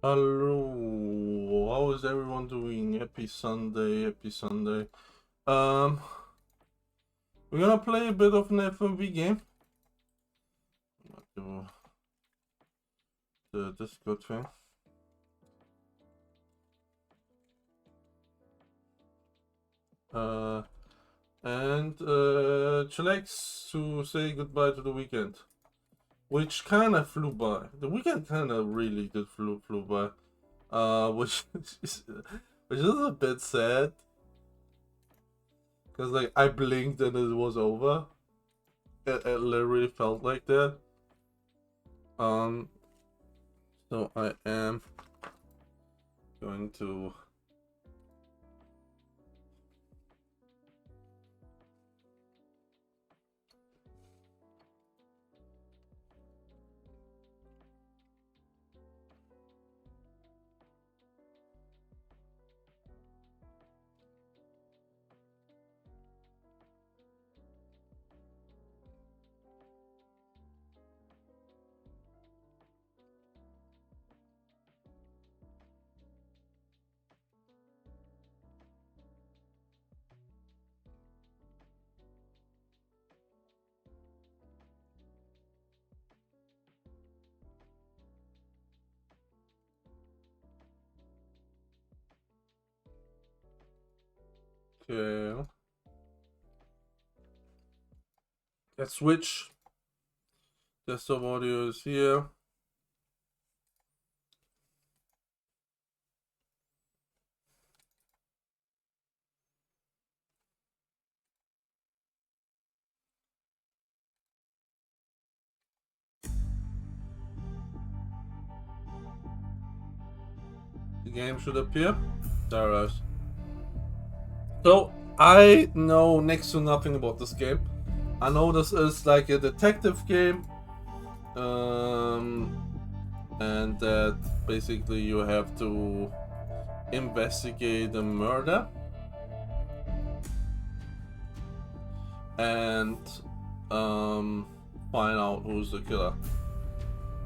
Hello, how is everyone doing? Happy Sunday, happy Sunday. Um, we're gonna play a bit of an FMV game. Do the Discord thing. Uh, and chillax to say goodbye to the weekend, which kind of flew by. The weekend kind of really did flew by. Which which is a bit sad, cause like I blinked and it was over. It literally felt like that. Um, so I am going to. Okay. Let's switch. Desktop audio is here. The game should appear. There it is. So I know next to nothing about this game. I know this is like a detective game. Um, and that basically you have to investigate a murder and um, find out who's the killer.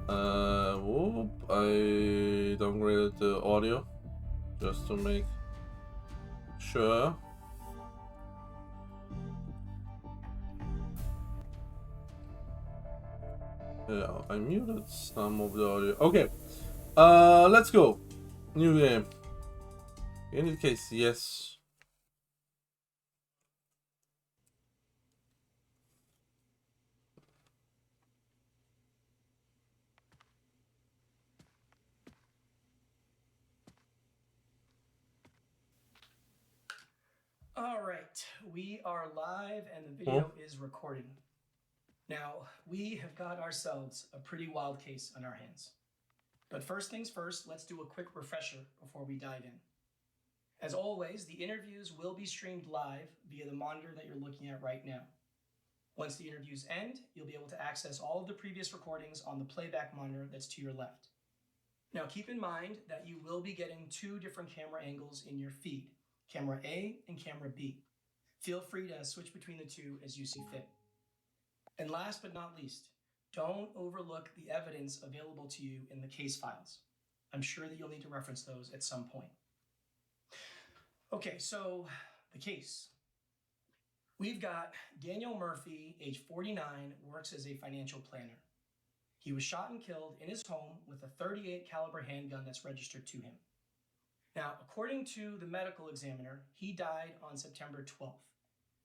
Whoop, I downgraded the audio just to make sure. Yeah, I muted some of the audio. Okay, let's go. New game. In any case, yes. All right, we are live and the Huh? video is recording. Now, we have got ourselves a pretty wild case on our hands. But first things first, let's do a quick refresher before we dive in. As always, the interviews will be streamed live via the monitor that you're looking at right now. Once the interviews end, you'll be able to access all of the previous recordings on the playback monitor that's to your left. Now, keep in mind that you will be getting two different camera angles in your feed, camera A and camera B. Feel free to switch between the two as you see fit. And last but not least, don't overlook the evidence available to you in the case files. I'm sure that you'll need to reference those at some point. Okay, so the case. We've got Daniel Murphy, age 49, works as a financial planner. He was shot and killed in his home with a 38 caliber handgun that's registered to him. Now, according to the medical examiner, he died on September 12th.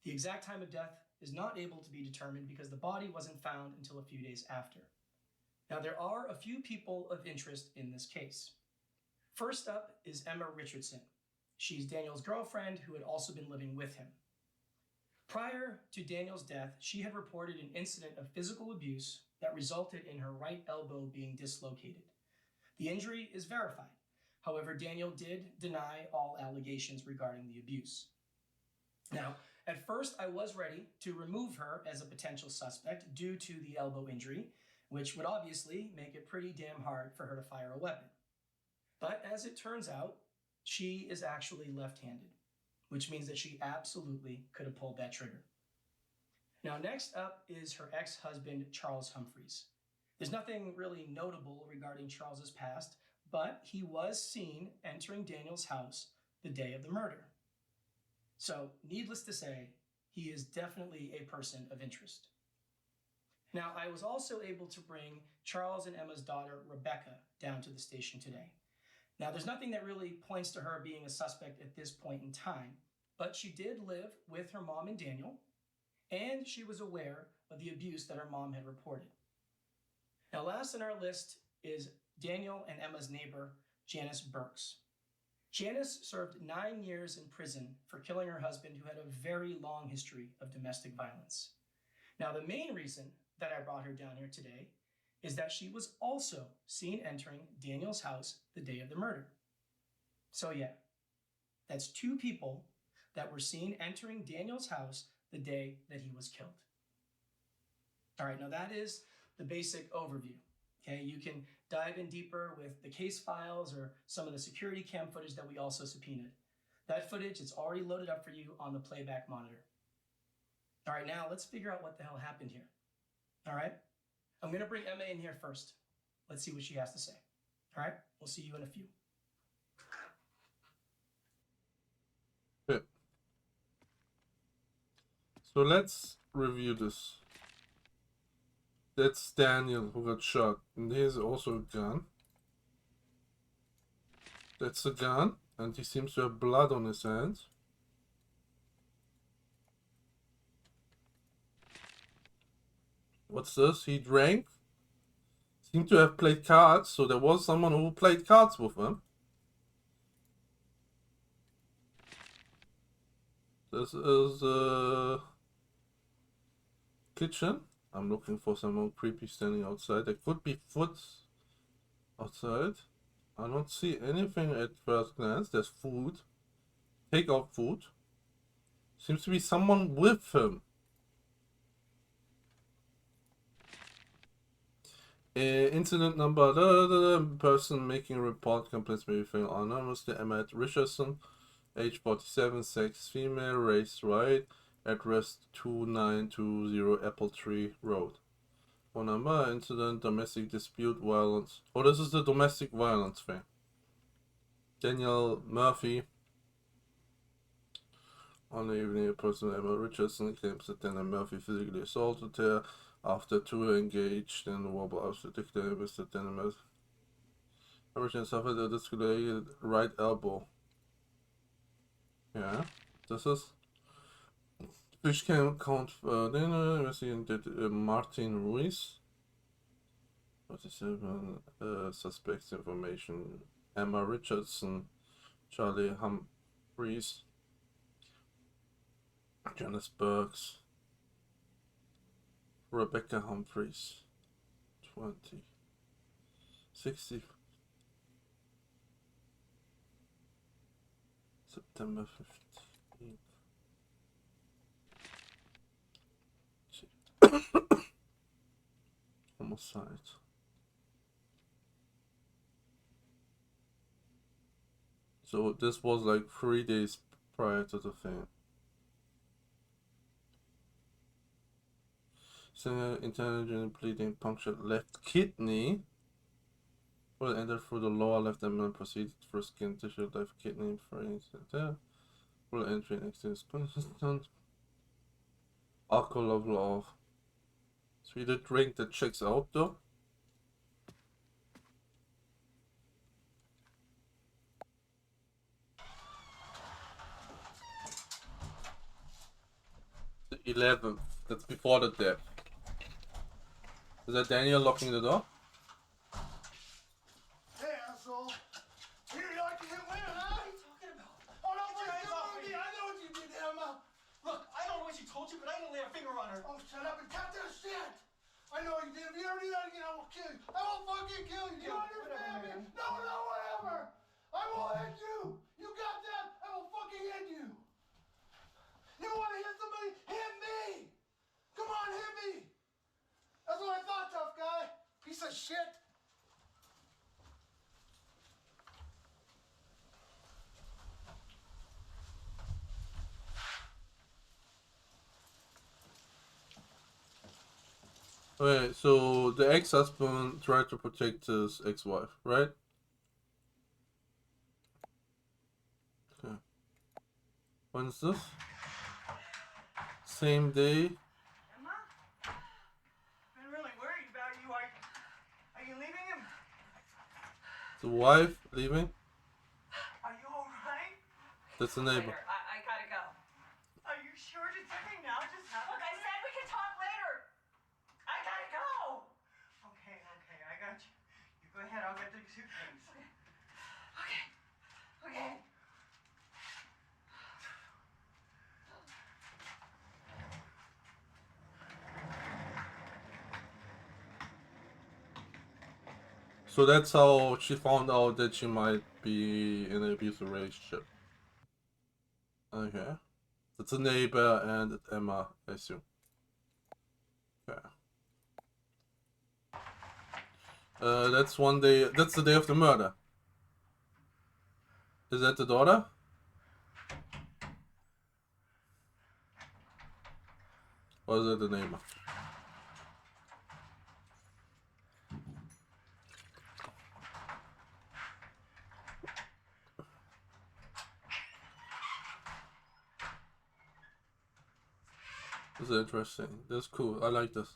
The exact time of death is not able to be determined because the body wasn't found until a few days after. Now, there are a few people of interest in this case. First up is Emma Richardson. She's Daniel's girlfriend who had also been living with him. Prior to Daniel's death, she had reported an incident of physical abuse that resulted in her right elbow being dislocated. The injury is verified. However, Daniel did deny all allegations regarding the abuse. Now, at first, I was ready to remove her as a potential suspect due to the elbow injury, which would obviously make it pretty damn hard for her to fire a weapon. But as it turns out, she is actually left-handed, which means that she absolutely could have pulled that trigger. Now, next up is her ex-husband, Charles Humphreys. There's nothing really notable regarding Charles's past, but he was seen entering Daniel's house the day of the murder. So, needless to say, he is definitely a person of interest. Now, I was also able to bring Charles and Emma's daughter, Rebecca, down to the station today. Now, there's nothing that really points to her being a suspect at this point in time, but she did live with her mom and Daniel, and she was aware of the abuse that her mom had reported. Now, last on our list is Daniel and Emma's neighbor, Janice Burks. Janice served 9 years in prison for killing her husband, who had a very long history of domestic violence. Now, the main reason that I brought her down here today is that she was also seen entering Daniel's house the day of the murder. So yeah, that's 2 people that were seen entering Daniel's house the day that he was killed. All right, now that is the basic overview. Okay, you can dive in deeper with the case files or some of the security cam footage that we also subpoenaed. That footage is already loaded up for you on the playback monitor. All right, now let's figure out what the hell happened here. All right, I'm gonna bring Emma in here first. Let's see what she has to say. All right, we'll see you in a few. Okay. So let's review this. That's Daniel who got shot. And here's also a gun. That's a gun. And he seems to have blood on his hands. What's this? He drank. Seemed to have played cards. So there was someone who played cards with him. This is a kitchen. I'm looking for someone creepy standing outside. There could be foot outside. I don't see anything at first glance. There's food. Take-out food. Seems to be someone with him. Incident number, person making a report, complaints may be found anonymously. Emma Richardson, age 47, sex female, race white, address 2920 Apple Tree Road. Phone number, incident, domestic dispute, violence. Oh, this is the domestic violence thing. Daniel Murphy. On the evening, a person, Emma Richardson, claims that Daniel Murphy physically assaulted her after 2 engaged in a wobble out particularly with the Daniel Murphy. Richardson suffered a dislocated right elbow. Yeah, this is fish can count dinner. Investigating Martin Ruiz. 47 suspects information. Emma Richardson, Charlie Humphreys, Janice Burks, Rebecca Humphreys, 20, 60, September 15th. Homicide. So this was like 3 days prior to the thing. Singer intelligent bleeding punctured left kidney. Will enter through the lower left abdomen, proceed through skin tissue, left kidney, brain center. Will entry and exit is consistent. Alcohol level of. So we did drink that checks out though. The 11th. That's before the death. Is that Daniel locking the door? Hey, asshole. You like to hit women, huh? What are you talking about? Oh, no, Get your hands off me. I know what you did, Emma. Look, I don't know what she told you, but I didn't lay a finger on her. Oh, shut up and cut that shit. I know what you did. If you ever do that again, I will kill you. I will fucking kill you. Do you understand me? No, whatever. I will hit you. You got that? I will fucking hit you. You want to hit somebody? Hit me. Come on, hit me. That's what I thought, tough guy. Piece of shit. Okay, so the ex-husband tried to protect his ex-wife, right? When's this? Same day. Emma? I'm really worried about you. Are you leaving him? The wife leaving. Are you alright? That's the neighbor. I gotta go. Are you sure it's okay now? Just have Look, I said we can talk later. I gotta go. Okay, I got you. You go ahead, I'll get the suitcase. Okay. So that's how she found out that she might be in an abusive relationship. Okay. That's a neighbor and Emma, I assume. Okay. That's one day. That's the day of the murder. Is that the daughter? Or is that the neighbor? This is interesting. That's cool. I like this.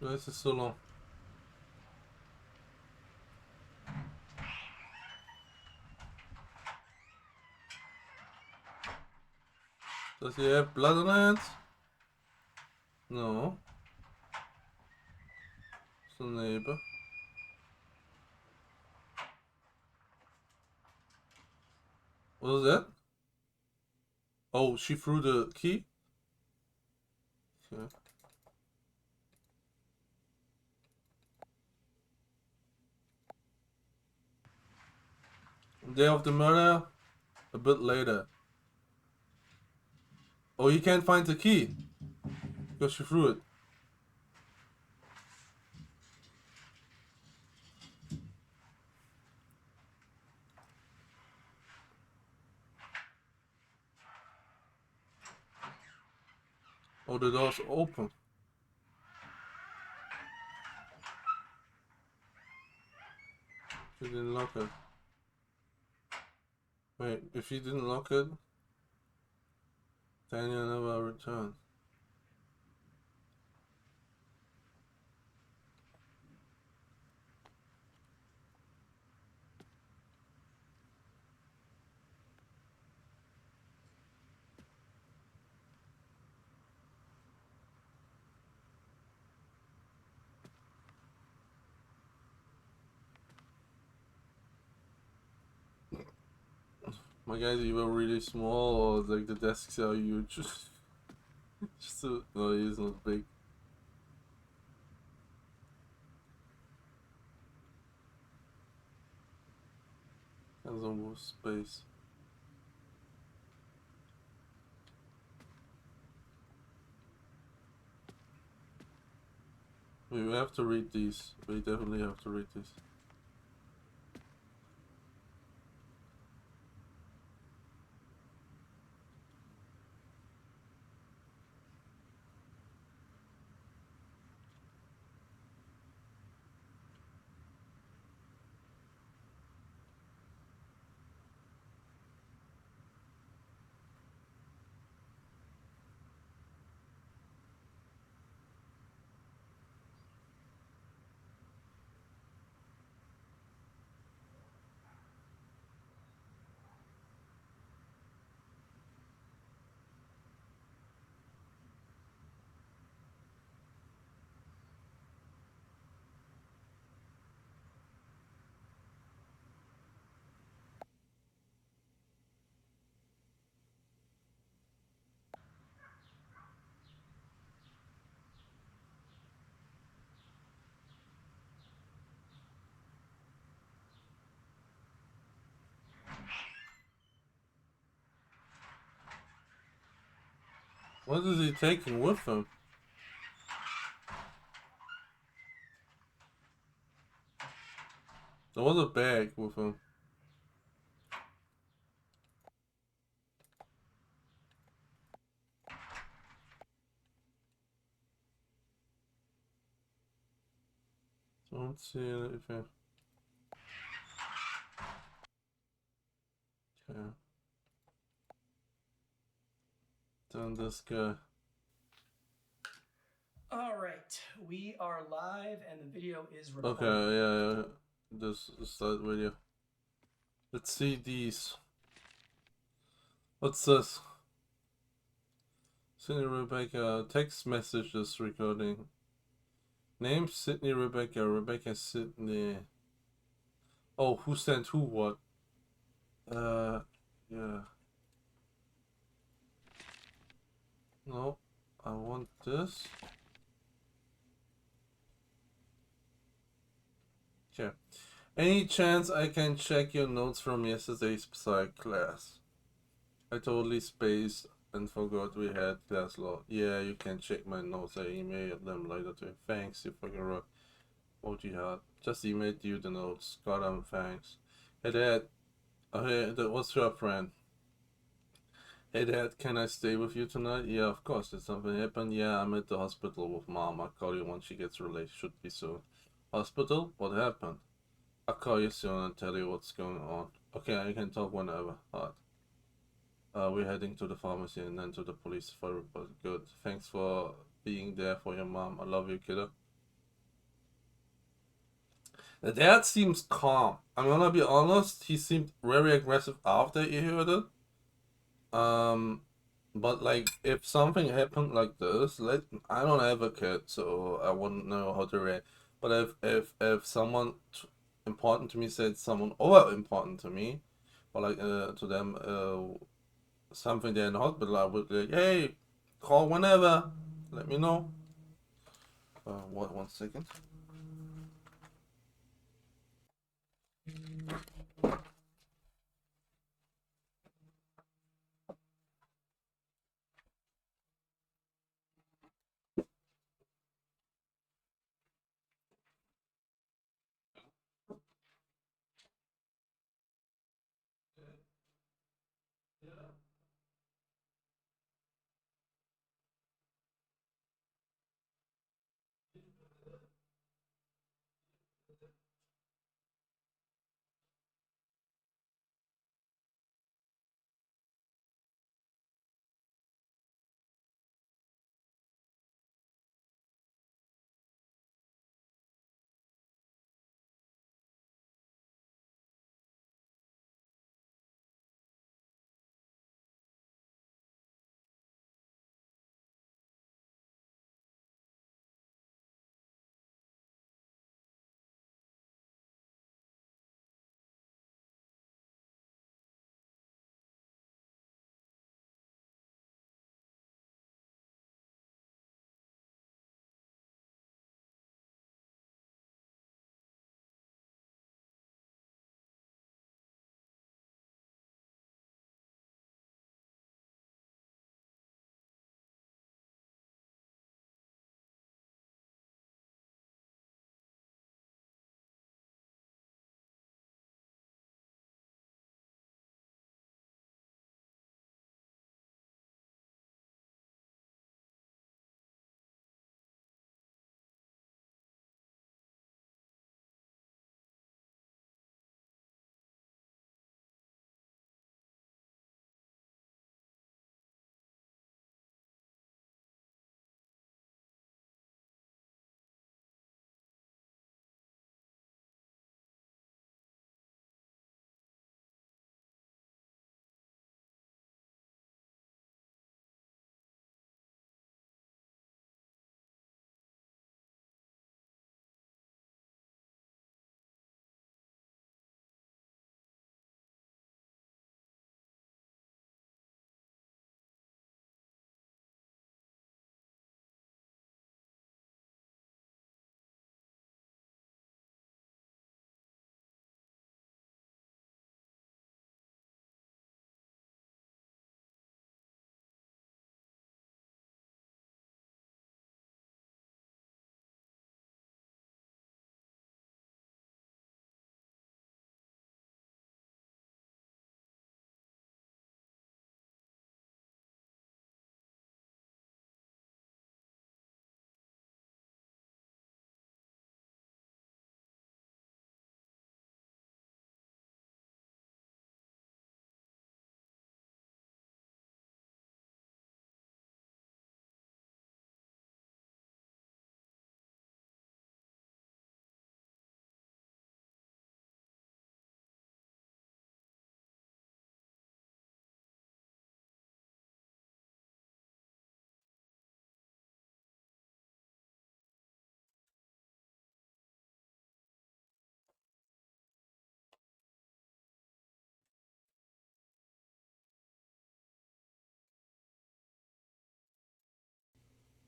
This is so long. Does he have blood on hands? No. It's a neighbor. What was that? Oh, she threw the key? Okay. Day of the murder, a bit later. Oh, he can't find the key because she threw it. Oh, the door's open. She didn't lock it. Wait, if she didn't lock it, Daniel never returned. My guys either really small or like the desks are huge. Just so, no, he's not big. Has almost space. We have to read these. We definitely have to read these. What is he taking with him? There was a bag with him. Don't see anything. Okay. Then this guy. All right, we are live and the video is Okay, recording. yeah. This is that video. Let's see these. What's this? Sydney Rebecca text messages recording. Name Sydney Rebecca. Rebecca Sydney. Oh, who sent who what? Yeah. No, I want this. Okay. Any chance I can check your notes from yesterday's psych class? I totally spaced and forgot we had class law. Yeah, you can check my notes. I emailed them later too. Thanks, you fucking rock. Oh, jihad. Just emailed you the notes. Goddamn thanks. Hey dad. Oh, hey, what's your friend? Hey dad, can I stay with you tonight? Yeah, of course. Did something happen? Yeah, I'm at the hospital with mom. I'll call you once she gets released. Should be soon. Hospital? What happened? I'll call you soon and tell you what's going on. Okay, I can talk whenever. Hot. We're heading to the pharmacy and then to the police for report. Good. Thanks for being there for your mom. I love you, kiddo. The dad seems calm. I'm gonna be honest, he seemed very aggressive after he heard it. But like if something happened like this, I don't have a kid, so I wouldn't know how to react. But if someone important to me said someone over important to me, or like to them something there in the hospital, I would be like, hey, call whenever, let me know. What? 1 second.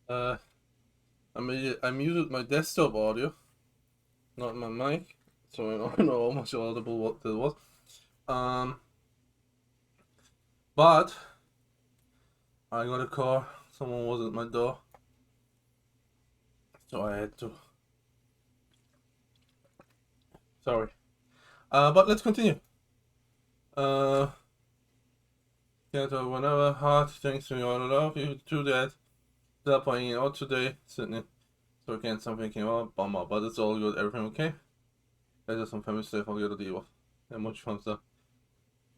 I muted my desktop audio, not my mic, so I don't know how much audible what that was. But I got a call. Someone was at my door, so I had to. Sorry. But let's continue. Yeah, so whenever hard, thanks to you all. I love you to that. They're playing it out today, Sydney. So again, something came up, bummer, but it's all good. Everything okay? There's just some family stuff I'll get to deal with. And much fun stuff.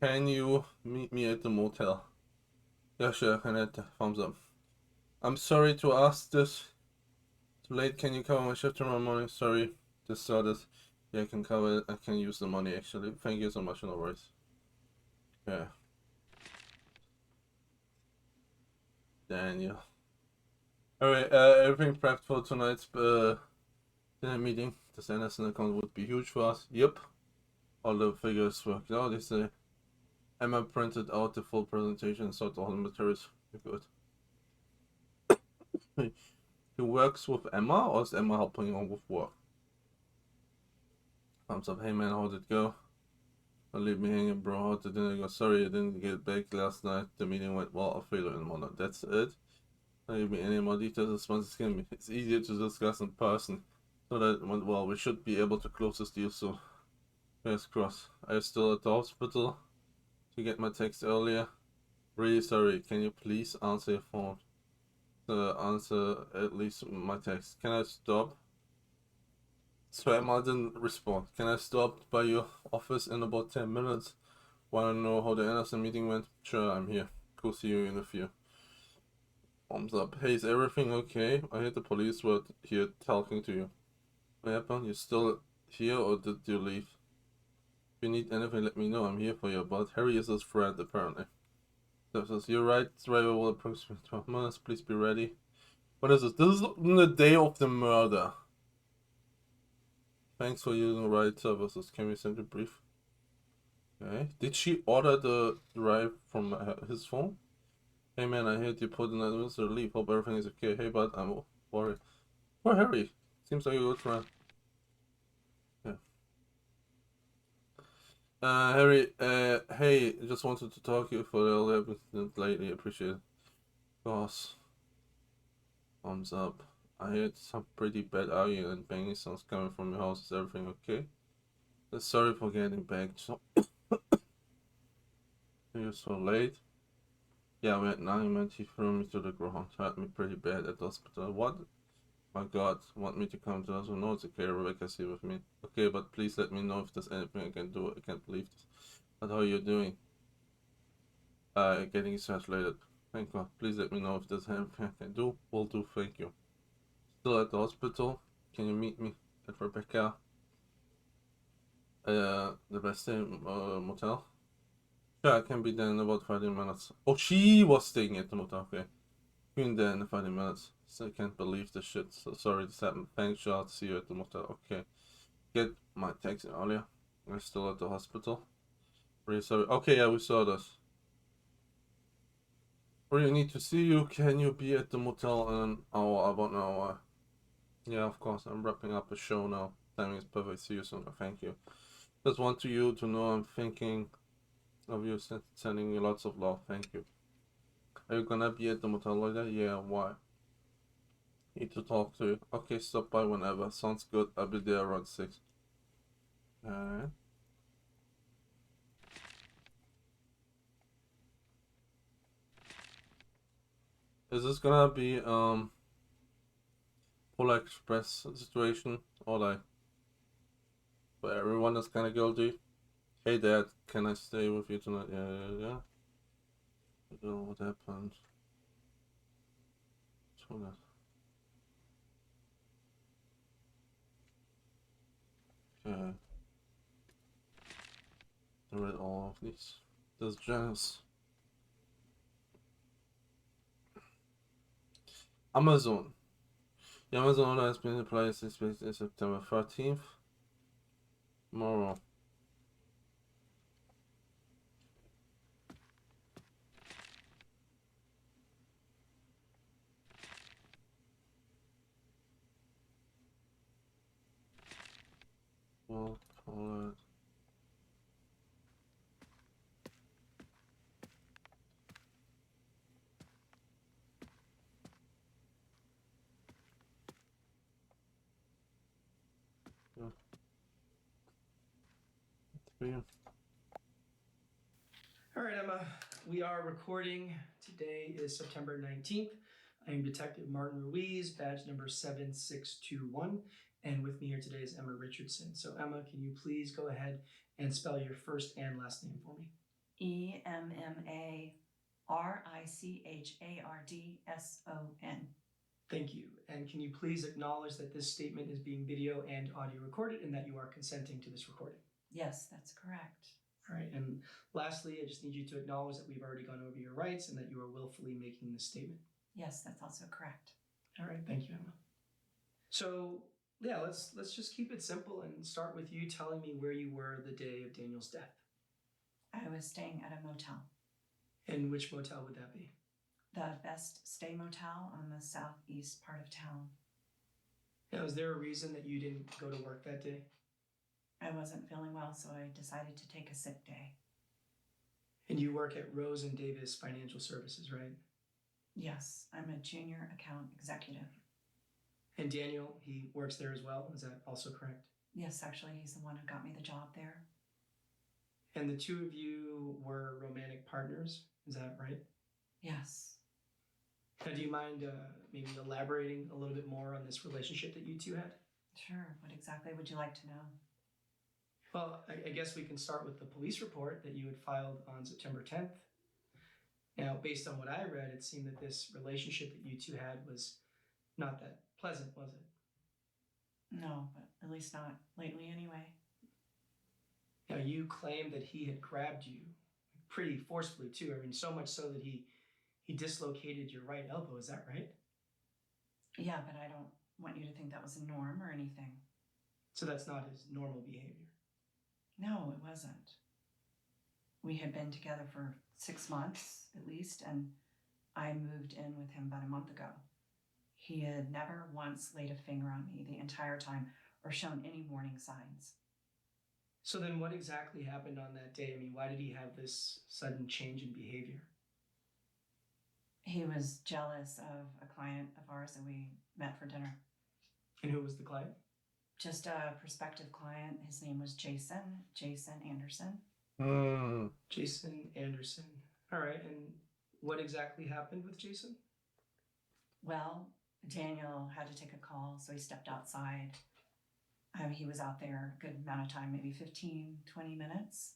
Can you meet me at the motel? Yeah, sure. Can I thumbs up? I'm sorry to ask this. Too late. Can you cover my shift tomorrow morning? Sorry. Just saw this. Yeah, I can cover it. I can use the money actually. Thank you so much. No worries. Yeah. Daniel. Alright, everything prepped for tonight's dinner meeting. The Sanderson account would be huge for us. Yep. All the figures worked out. They say Emma printed out the full presentation, so all the materials are good. He works with Emma, or is Emma helping him with work? Thumbs up. Hey man, how'd it go? Don't leave me hanging, bro. How'd the dinner go? Sorry I didn't get back last night. The meeting went well. I'll fail in one. That's it. Don't give me any more details. It's easier to discuss in person. So that went well. We should be able to close this deal soon. Fingers crossed. I'm still at the hospital. To get my text earlier. Really sorry. Can you please answer your phone? Answer at least my text. Can I stop? So Emma didn't respond. Can I stop by your office in about 10 minutes? Want to know how the Anderson meeting went? Sure, I'm here. Cool, see you in a few. Thumbs up. Hey, is everything okay? I heard the police were here talking to you. What happened? You still here or did you leave? If you need anything, let me know. I'm here for you. But Harry is his friend, apparently. So says, you're right. Driver will approach me 12 minutes. Please be ready. What is this? This is the day of the murder. Thanks for using ride services. Can we send a brief? Okay. Did she order the drive from his phone? Hey man, I heard you put in administrative leave. Hope everything is okay. Hey bud, I'm worried. Poor Harry. Seems like a good friend. Yeah. Harry, hey, just wanted to talk to you for all the evidence lately. Appreciate it. Boss. Thumbs up. I heard some pretty bad arguing and banging sounds coming from your house. Is everything okay? Sorry for getting back. So you're so late. Yeah, we had 9 minutes. He threw me to the ground. Hurt me pretty bad at the hospital. What? My God, want me to come to us? No, it's okay. Rebecca's here with me. Okay, but please let me know if there's anything I can do. I can't believe this. But how are you doing? Getting translated. Thank God. Please let me know if there's anything I can do. Will do. Thank you. Still at the hospital. Can you meet me at Rebecca? The best motel. Yeah, I can be there in about 30 minutes. Oh, she was staying at the motel. Okay. Been there in 30 minutes. So I can't believe this shit. So sorry this happened. Thanks, Charles. See you at the motel. Okay. Get my text earlier. I'm still at the hospital. Really sorry. Okay, yeah, we saw this. Really need to see you. Can you be at the motel in an hour? About an hour. Yeah, of course. I'm wrapping up a show now. Timing is perfect. See you soon. Thank you. Just want you to know I'm thinking of you, sending you lots of love. Thank you. Are you gonna be at the motel later? Yeah, why? Need to talk to you. Okay, stop by whenever. Sounds good. I'll be there around 6. Alright. Is this gonna be Polar Express situation or like where everyone is kinda guilty? Hey dad, can I stay with you tonight? Yeah. I don't know what happened. Okay. I read all of these. There's Janice. Amazon. The Amazon order has been in place since September 13th. Tomorrow. We'll call it. Yeah. For you. All right, Emma, we are recording. Today is September 19th. I am Detective Martin Ruiz, badge number 7621. And with me here today is Emma Richardson. So, Emma, can you please go ahead and spell your first and last name for me? EMMARICHARDSON. Thank you. And can you please acknowledge that this statement is being video and audio recorded and that you are consenting to this recording? Yes, that's correct. All right. And lastly, I just need you to acknowledge that we've already gone over your rights and that you are willfully making this statement. Yes, that's also correct. All right. Thank you, Emma. So, yeah, let's just keep it simple and start with you telling me where you were the day of Daniel's death. I was staying at a motel, And which motel would that be? the Best Stay Motel on the southeast part of town. Now, is there a reason that you didn't go to work that day? I wasn't feeling well, so I decided to take a sick day. And you work at Rose and Davis Financial Services, right? Yes, I'm a junior account executive. And Daniel, he works there as well. Is that also correct? Yes, actually, he's the one who got me the job there. And the two of you were romantic partners. Is that right? Yes. Now, do you mind maybe elaborating a little bit more on this relationship that you two had? Sure. What exactly would you like to know? Well, I guess we can start with the police report that you had filed on September 10th. Now, based on what I read, it seemed that this relationship that you two had was not that pleasant, was it? No, but at least not lately anyway. Now, you claimed that he had grabbed you pretty forcefully, too. I mean, so much so that he dislocated your right elbow. Is that right? Yeah, but I don't want you to think that was a norm or anything. So that's not his normal behavior. No, it wasn't. We had been together for 6 months at least, and I moved in with him about a month ago. He had never once laid a finger on me the entire time or shown any warning signs. So then what exactly happened on that day? I mean, why did he have this sudden change in behavior? He was jealous of a client of ours that we met for dinner. And who was the client? Just a prospective client. His name was Jason Anderson. Jason Anderson. All right, and what exactly happened with Jason? Well, Daniel had to take a call, so he stepped outside. He was out there a good amount of time, maybe 15, 20 minutes.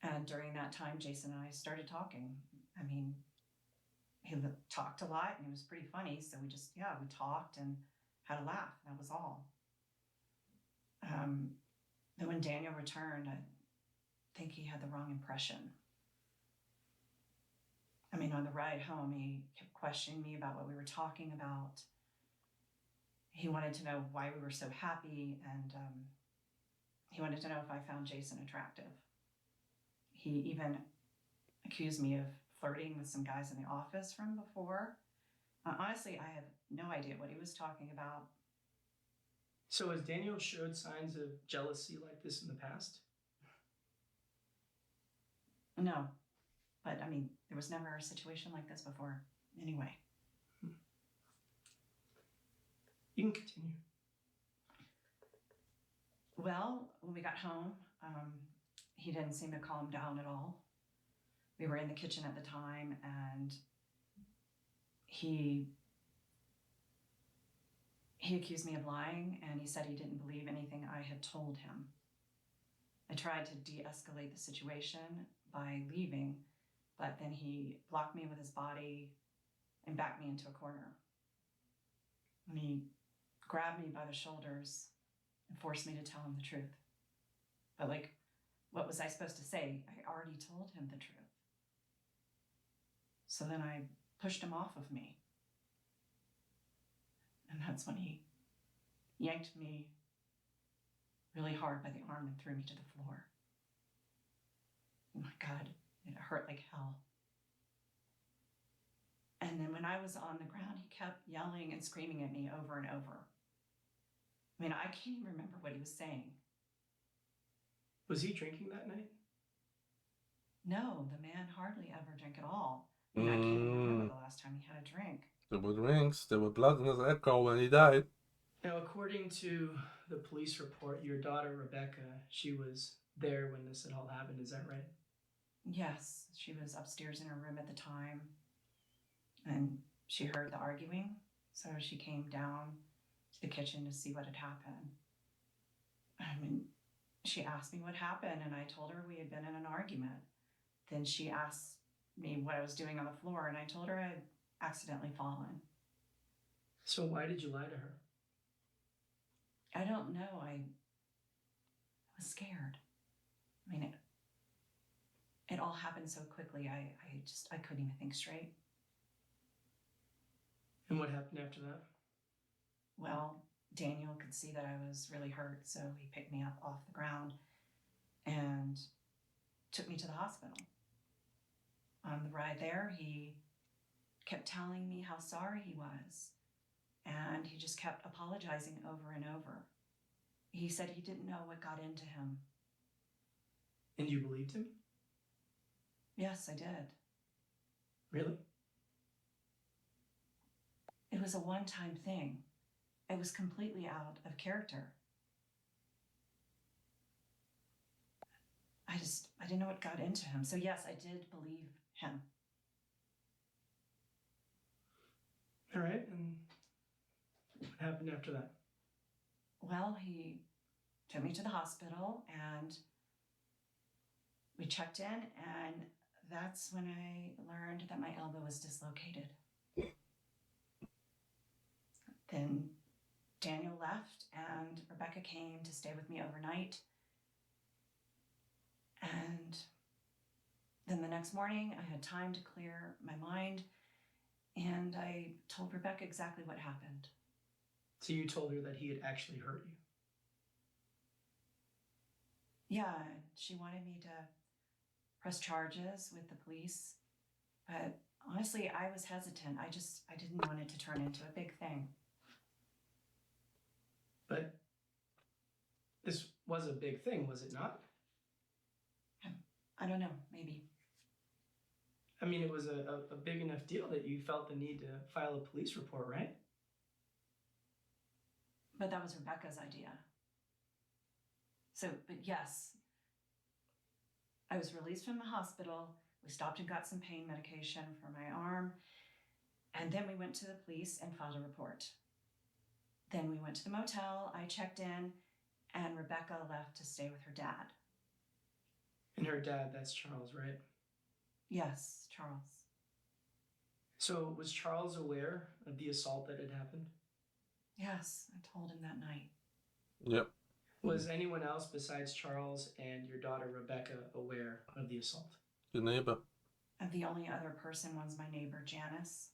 And during that time, Jason and I started talking. I mean, he talked a lot and he was pretty funny. So we talked and had a laugh. That was all. Then when Daniel returned, I think he had the wrong impression. I mean, on the ride home, he kept questioning me about what we were talking about. He wanted to know why we were so happy, and he wanted to know if I found Jason attractive. He even accused me of flirting with some guys in the office from before. Honestly, I have no idea what he was talking about. So has Daniel showed signs of jealousy like this in the past? No, but I mean, there was never a situation like this before anyway. You can continue. Well, when we got home, he didn't seem to calm down at all. We were in the kitchen at the time, and he accused me of lying, and he said he didn't believe anything I had told him. I tried to de-escalate the situation by leaving, but then he blocked me with his body and backed me into a corner. And he grabbed me by the shoulders and forced me to tell him the truth. But what was I supposed to say? I already told him the truth. So then I pushed him off of me. And that's when he yanked me really hard by the arm and threw me to the floor. Oh my God, it hurt like hell. And then when I was on the ground, he kept yelling and screaming at me over and over. I mean, I can't even remember what he was saying. Was he drinking that night? No, the man hardly ever drank at all. I mean, I can't even remember the last time he had a drink. There were drinks. There were blood in his echo when he died. Now, according to the police report, your daughter, Rebecca, she was there when this had all happened. Is that right? Yes, she was upstairs in her room at the time, and she heard the arguing, so she came down to the kitchen to see what had happened. I mean, she asked me what happened, and I told her we had been in an argument. Then she asked me what I was doing on the floor, and I told her I had accidentally fallen. So why did you lie to her? I don't know. I was scared. I mean, it all happened so quickly. I couldn't even think straight. And what happened after that? Well, Daniel could see that I was really hurt, so he picked me up off the ground and took me to the hospital. On the ride there, he kept telling me how sorry he was, and he just kept apologizing over and over. He said he didn't know what got into him. And you believed him? Yes, I did. Really? It was a one-time thing. It was completely out of character. I didn't know what got into him. So yes, I did believe him. All right, and what happened after that? Well, he took me to the hospital and we checked in, and that's when I learned that my elbow was dislocated. Then Daniel left and Rebecca came to stay with me overnight. And then the next morning I had time to clear my mind, and I told Rebecca exactly what happened. So you told her that he had actually hurt you? Yeah, she wanted me to press charges with the police, but honestly, I was hesitant. I didn't want it to turn into a big thing. But this was a big thing, was it not? I don't know, maybe. I mean, it was a big enough deal that you felt the need to file a police report, right? But that was Rebecca's idea. So, but yes, I was released from the hospital. We stopped and got some pain medication for my arm. And then we went to the police and filed a report. Then we went to the motel, I checked in, and Rebecca left to stay with her dad. And her dad, that's Charles, right? Yes, Charles. So was Charles aware of the assault that had happened? Yes, I told him that night. Yep. Was anyone else besides Charles and your daughter Rebecca aware of the assault? Your neighbor. And the only other person was my neighbor, Janice.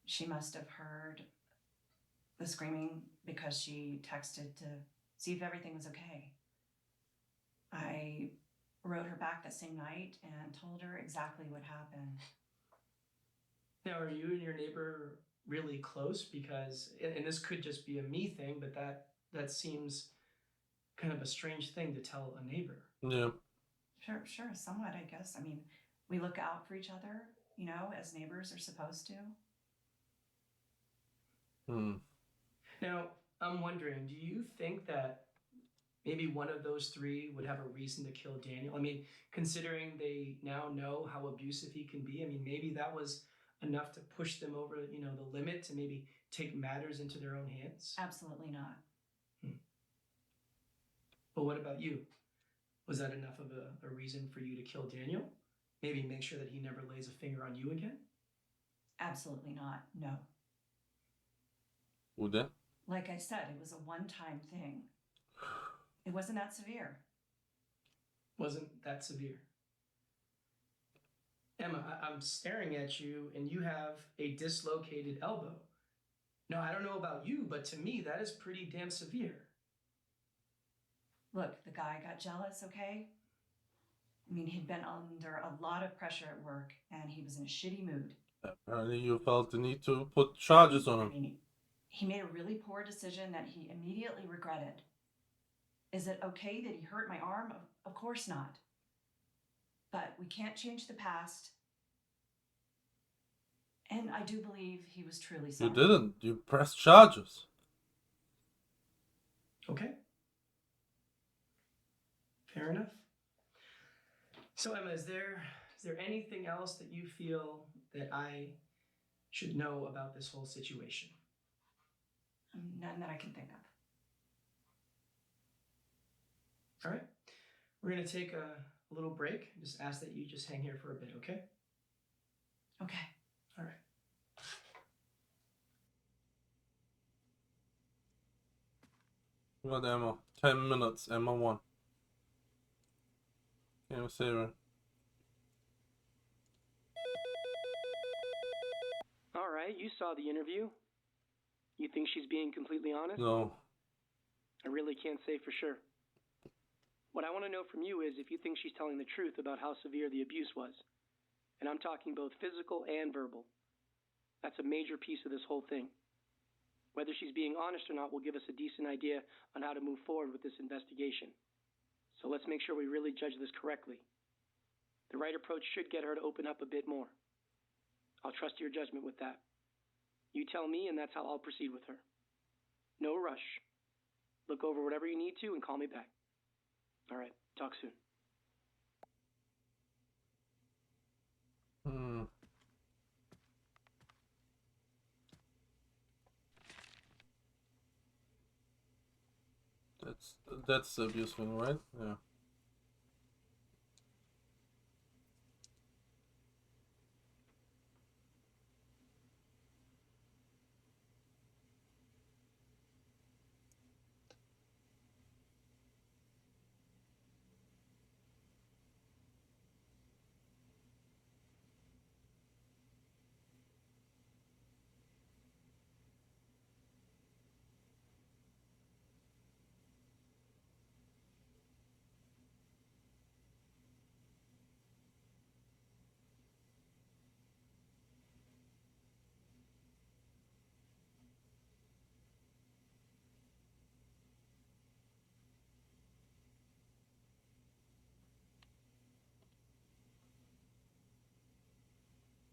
She must have heard the screaming because she texted to see if everything was okay. I wrote her back that same night and told her exactly what happened. Now, are you and your neighbor really close? Because, and this could just be a me thing, but that seems kind of a strange thing to tell a neighbor. Yeah. Sure, somewhat, I guess. I mean, we look out for each other, you know, as neighbors are supposed to. Now, I'm wondering, do you think that maybe one of those three would have a reason to kill Daniel? I mean, considering they now know how abusive he can be, I mean, maybe that was enough to push them over, you know, the limit to maybe take matters into their own hands? Absolutely not. But what about you? Was that enough of a reason for you to kill Daniel? Maybe make sure that he never lays a finger on you again? Absolutely not, no. Who then? Like I said, it was a one-time thing. It wasn't that severe. Wasn't that severe? Emma, I'm staring at you and you have a dislocated elbow. Now, I don't know about you, but to me, that is pretty damn severe. Look, the guy got jealous, okay? I mean, he'd been under a lot of pressure at work, and he was in a shitty mood. Apparently you felt the need to put charges on I him. mean, he made a really poor decision that he immediately regretted. Is it okay that he hurt my arm? Of course not. But we can't change the past. And I do believe he was truly sorry. You didn't. You pressed charges. Okay. Fair enough. So Emma, is there anything else that you feel that I should know about this whole situation? None that I can think of. All right. We're going to take a little break. Just ask that you just hang here for a bit, okay? Okay. All right. What Emma? 10 minutes. Emma 1. Game saver. All right. You saw the interview. You think she's being completely honest? No. I really can't say for sure. What I want to know from you is if you think she's telling the truth about how severe the abuse was. And I'm talking both physical and verbal. That's a major piece of this whole thing. Whether she's being honest or not will give us a decent idea on how to move forward with this investigation. So let's make sure we really judge this correctly. The right approach should get her to open up a bit more. I'll trust your judgment with that. You tell me, and that's how I'll proceed with her. No rush. Look over whatever you need to and call me back. All right, talk soon. That's the abuse thing, right? Yeah.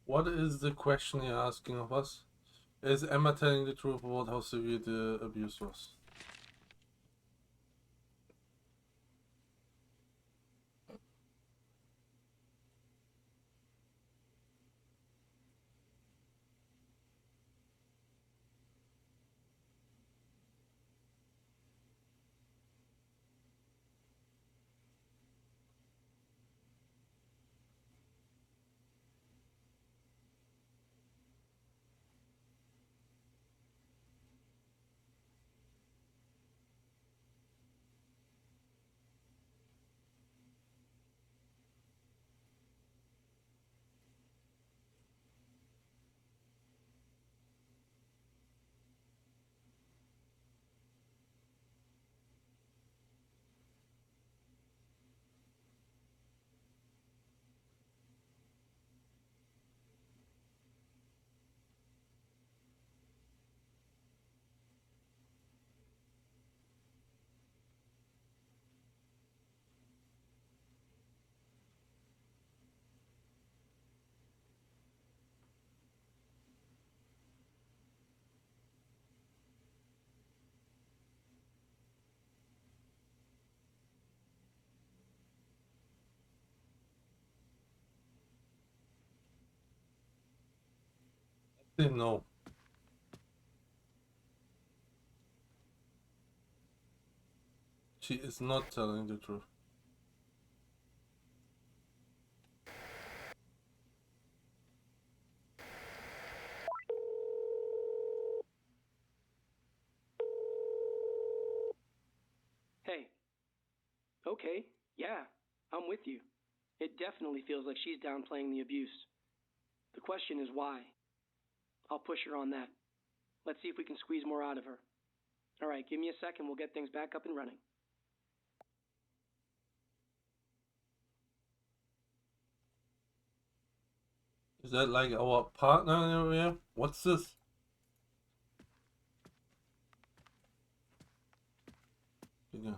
What is the question you're asking of us? Is Emma telling the truth about how severe the abuse was? No. She is not telling the truth. Hey. Okay, yeah, I'm with you. It definitely feels like she's downplaying the abuse. The question is why? I'll push her on that. Let's see if we can squeeze more out of her. All right, give me a second. We'll get things back up and running. Is that like our partner here? What's this? Yeah.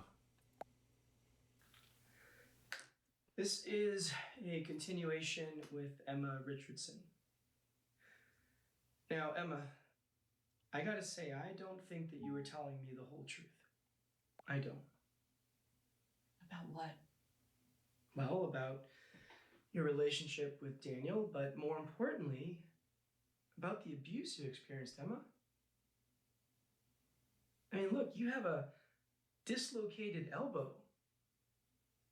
This is a continuation with Emma Richardson. Now, Emma, I gotta say, I don't think that you were telling me the whole truth. I don't. About what? Well, about your relationship with Daniel, but more importantly, about the abuse you experienced, Emma. I mean, look, you have a dislocated elbow.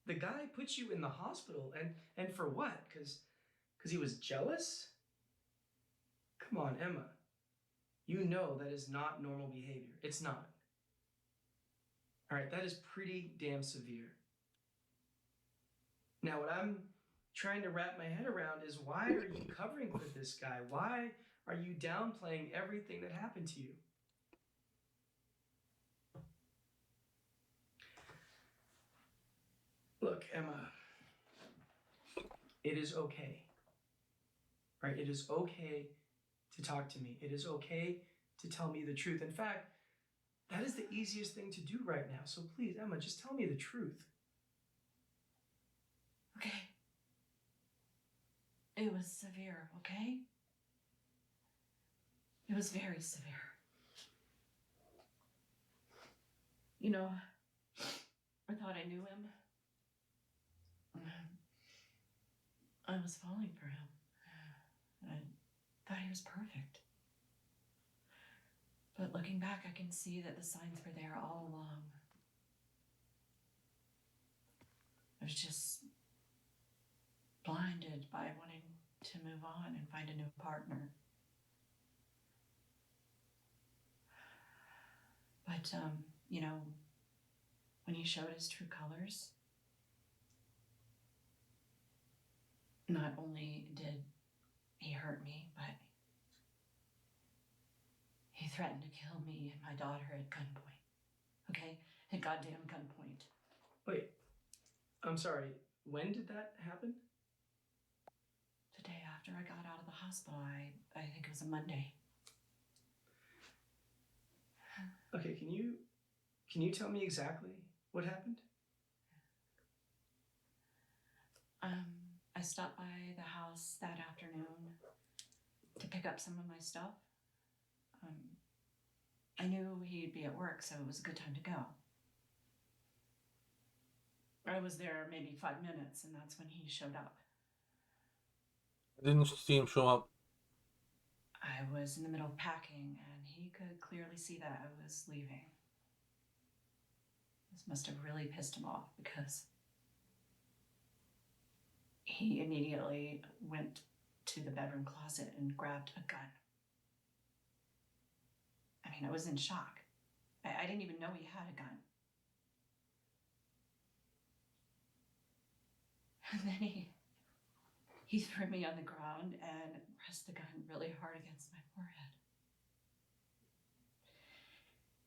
The guy put you in the hospital, and for what? Because he was jealous? Come on, Emma. You know that is not normal behavior. It's not. All right, that is pretty damn severe. Now, what I'm trying to wrap my head around is, why are you covering for this guy? Why are you downplaying everything that happened to you? Look, Emma, it is okay. Right? It is okay to talk to me. It is okay to tell me the truth. In fact, that is the easiest thing to do right now. So please, Emma, just tell me the truth. Okay. It was severe, okay? It was very severe. You know, I thought I knew him. I was falling for him. I thought he was perfect. But looking back, I can see that the signs were there all along. I was just blinded by wanting to move on and find a new partner. But, you know, when he showed his true colors, not only did he hurt me, but he threatened to kill me and my daughter at gunpoint. Okay? At goddamn gunpoint. Wait, I'm sorry. When did that happen? The day after I got out of the hospital, I think it was a Monday. Okay, can you tell me exactly what happened? I stopped by the house that afternoon to pick up some of my stuff. I knew he'd be at work, so it was a good time to go. I was there maybe 5 minutes, and that's when he showed up. I didn't see him show up. I was in the middle of packing, and he could clearly see that I was leaving. This must have really pissed him off, because he immediately went to the bedroom closet and grabbed a gun. I mean, I was in shock. I didn't even know he had a gun. And then he threw me on the ground and pressed the gun really hard against my forehead.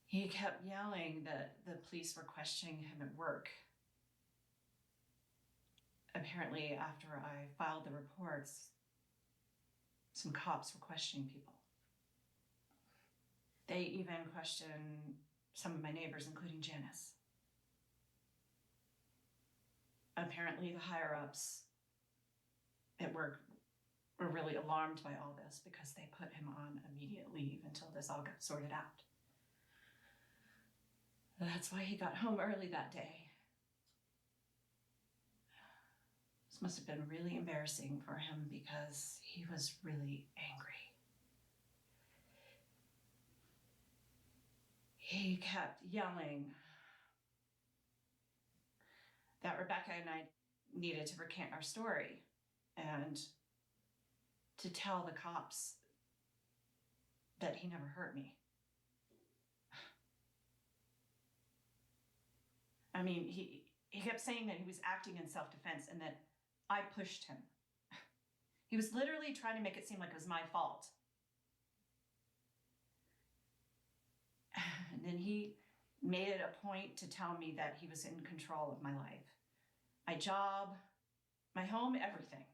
He kept yelling that the police were questioning him at work. Apparently, after I filed the reports, some cops were questioning people. They even questioned some of my neighbors, including Janice. Apparently, the higher-ups at work were really alarmed by all this because they put him on immediate leave until this all got sorted out. That's why he got home early that day. This must have been really embarrassing for him because he was really angry. He kept yelling that Rebecca and I needed to recant our story and to tell the cops that he never hurt me. I mean, he kept saying that he was acting in self-defense and that I pushed him. He was literally trying to make it seem like it was my fault. And then he made it a point to tell me that he was in control of my life. My job, my home, everything.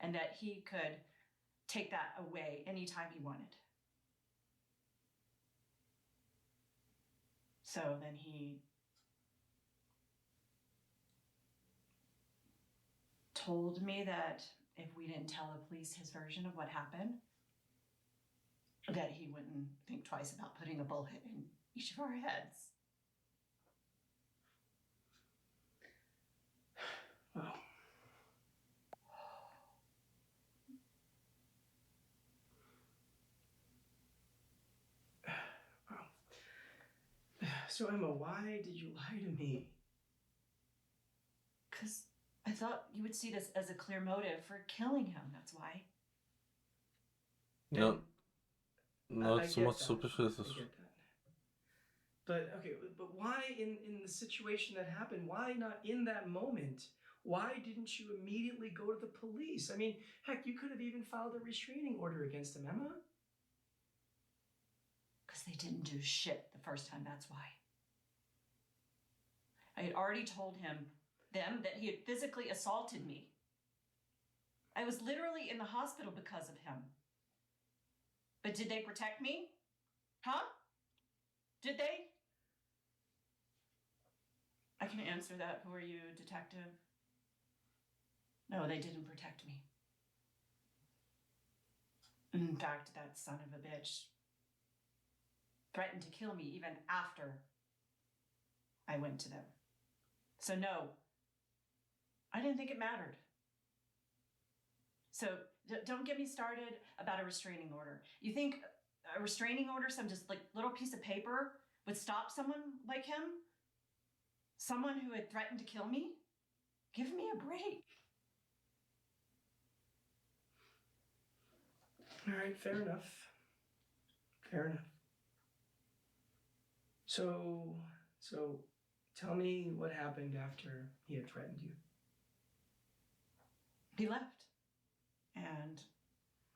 And that he could take that away anytime he wanted. So then he told me that if we didn't tell the police his version of what happened, that he wouldn't think twice about putting a bullet in each of our heads. Wow. Wow. So, Emma, why did you lie to me? Because I thought you would see this as a clear motive for killing him, that's why. No, And not I so get much that. suspicious. I get that. But okay, but why in the situation that happened, why not in that moment? Why didn't you immediately go to the police? I mean, heck, you could have even filed a restraining order against him, Emma. Because they didn't do shit the first time, that's why. I had already told them that he had physically assaulted me. I was literally in the hospital because of him. But did they protect me? Huh? Did they? I can answer that for you, detective. No, they didn't protect me. In fact, that son of a bitch threatened to kill me even after I went to them. So no, I didn't think it mattered. So don't get me started about a restraining order. You think a restraining order, some just like little piece of paper, would stop someone like him? Someone who had threatened to kill me? Give me a break. All right, fair enough. Fair enough. So tell me what happened after he had threatened you. He left. And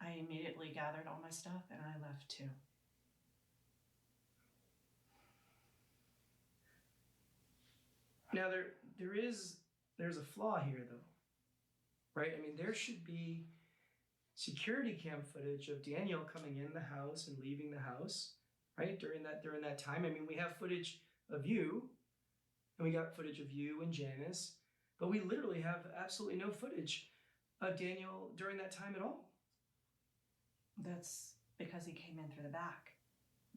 I immediately gathered all my stuff and I left too. Now there's a flaw here though, right? I mean, there should be security cam footage of Daniel coming in the house and leaving the house, right? During that time. I mean, we have footage of you, and we got footage of you and Janice, but we literally have absolutely no footage of Daniel during that time at all. That's because he came in through the back.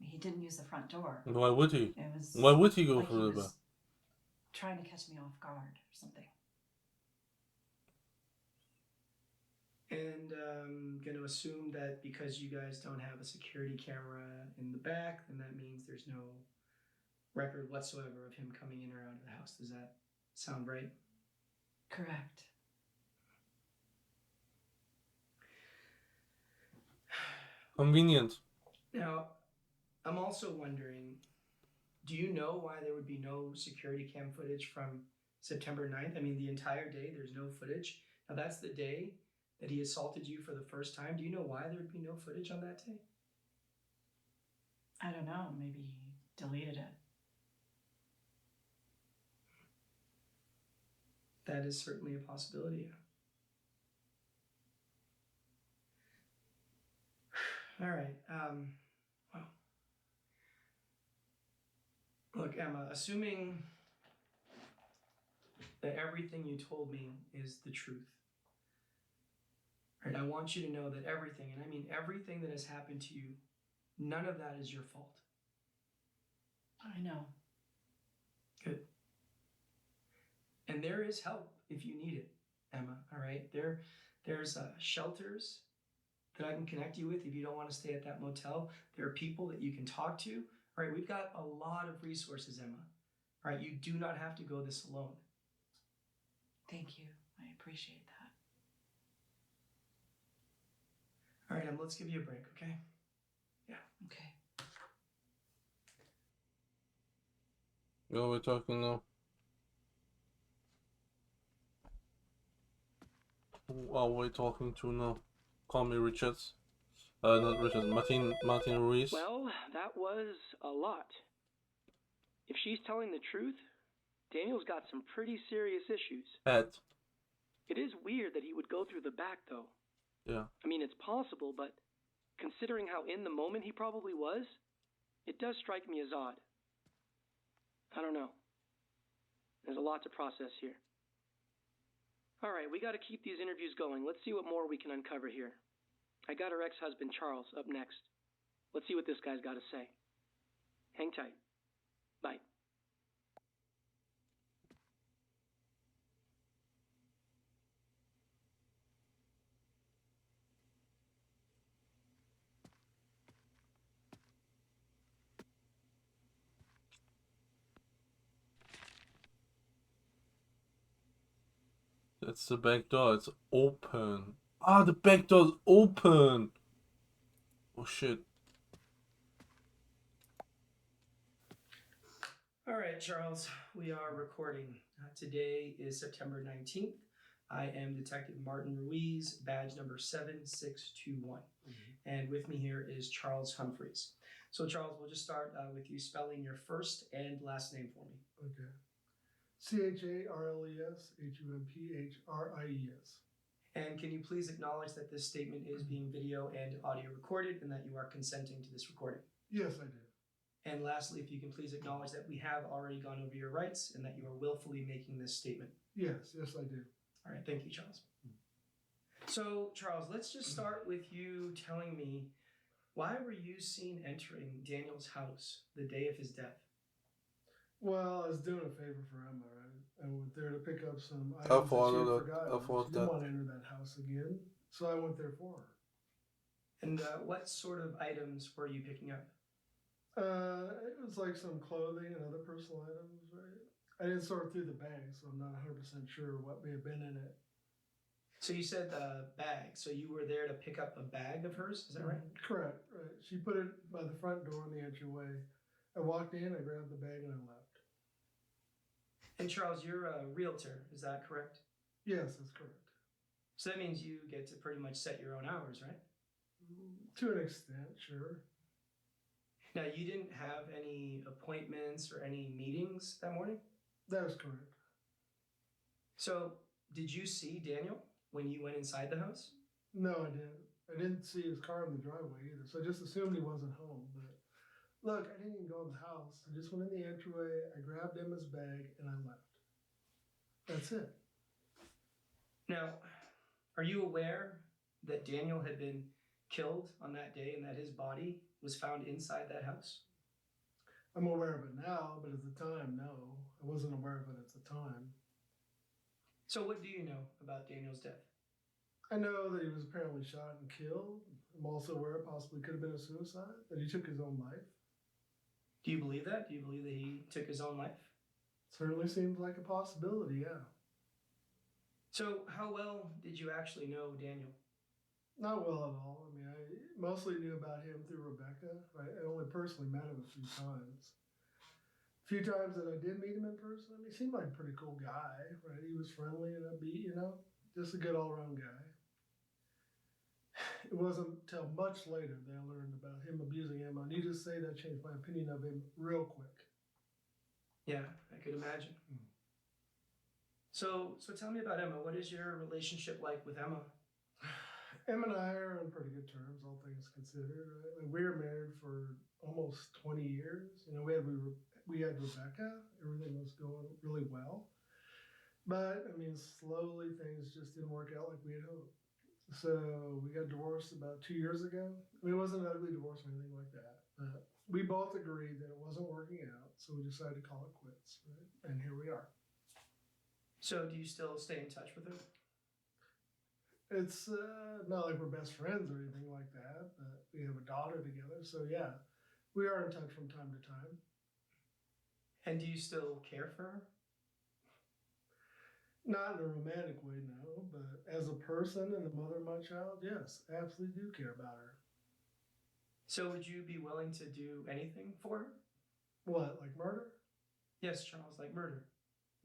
He didn't use the front door. Why would he? It was Why would he go like through he the was back? trying to catch me off guard or something. And I'm going to assume that because you guys don't have a security camera in the back, then that means there's no record whatsoever of him coming in or out of the house. Does that sound right? Correct. Convenient. Now, I'm also wondering, do you know why there would be no security cam footage from September 9th? I mean, the entire day, there's no footage. Now, that's the day that he assaulted you for the first time. Do you know why there would be no footage on that day? I don't know. Maybe he deleted it. That is certainly a possibility. All right. Well, look, Emma, assuming that everything you told me is the truth, right? I want you to know that everything, and I mean everything that has happened to you, none of that is your fault. I know. Good. And there is help if you need it, Emma, all right? There's shelters that I can connect you with if you don't want to stay at that motel. There are people that you can talk to. All right, we've got a lot of resources, Emma. All right, you do not have to go this alone. Thank you. I appreciate that. All right, Emma, let's give you a break, okay? Okay. What are we talking now? Who are we talking to now? Call me Richards. Not Richards. Martin Ruiz. Well, that was a lot. If she's telling the truth, Daniel's got some pretty serious issues. Ed. It is weird that he would go through the back, though. Yeah. I mean, it's possible, but considering how in the moment he probably was, it does strike me as odd. I don't know. There's a lot to process here. All right, we got to keep these interviews going. Let's see what more we can uncover here. I got her ex-husband, Charles, up next. Let's see what this guy's got to say. Hang tight. Bye. That's the back door. It's open. Ah, the back door's open. Oh shit. All right, Charles, we are recording. Today is September 19th. I am Detective Martin Ruiz, badge number 7621. And with me here is Charles Humphreys. So, Charles, we'll just start with you spelling your first and last name for me. Okay. CharlesHumphries. And can you please acknowledge that this statement is being video and audio recorded and that you are consenting to this recording? Yes, I did. And lastly, if you can please acknowledge that we have already gone over your rights and that you are willfully making this statement. Yes, I do. All right, thank you, Charles. So, Charles, let's just start with you telling me, why were you seen entering Daniel's house the day of his death? Well, I was doing a favor for Emma, right? I went there to pick up some items I that she followed had that. forgotten. I followed She didn't that. want to enter that house again, so I went there for her. And what sort of items were you picking up? It was like some clothing and other personal items, right? I didn't sort through the bag, so I'm not 100% sure what may have been in it. So you said bag. So you were there to pick up a bag of hers, is that right? Correct, right. She put it by the front door in the entryway. I walked in, I grabbed the bag, and I left. And Charles, you're a realtor, is that correct? Yes, that's correct. So that means you get to pretty much set your own hours, right? To an extent, sure. Now, you didn't have any appointments or any meetings that morning? That is correct. So, did you see Daniel when you went inside the house? No, I didn't. I didn't see his car in the driveway either, so I just assumed he wasn't home. But look, I didn't even go in the house. I just went in the entryway, I grabbed Emma's bag, and I left. That's it. Now, are you aware that Daniel had been killed on that day and that his body was found inside that house? I'm aware of it now, but at the time, no. I wasn't aware of it at the time. So what do you know about Daniel's death? I know that he was apparently shot and killed. I'm also aware it possibly could have been a suicide, that he took his own life. Do you believe that? Do you believe that he took his own life? Certainly seems like a possibility, yeah. So how well did you actually know Daniel? Not well at all. I mean, I mostly knew about him through Rebecca. Right? I only personally met him a few times. A few times that I did meet him in person, I mean, he seemed like a pretty cool guy, right? He was friendly and upbeat, you know, just a good all-around guy. It wasn't until much later that I learned about him abusing Emma. Needless to say, that changed my opinion of him real quick. Yeah, I could imagine. So tell me about Emma. What is your relationship like with Emma? Emma and I are on pretty good terms, all things considered. Right? Like, we were married for almost 20 years. You know, we had Rebecca. Everything was going really well. But, I mean, slowly things just didn't work out like we had hoped. So we got divorced about 2 years ago. I mean, it wasn't an ugly divorce or anything like that. But we both agreed that it wasn't working out. So we decided to call it quits. Right? And here we are. So do you still stay in touch with her? It's not like we're best friends or anything like that, but we have a daughter together. So, yeah, we are in touch from time to time. And do you still care for her? Not in a romantic way, no, but as a person and the mother of my child, yes, I absolutely do care about her. So would you be willing to do anything for her? What, like murder? Yes, Charles, like murder.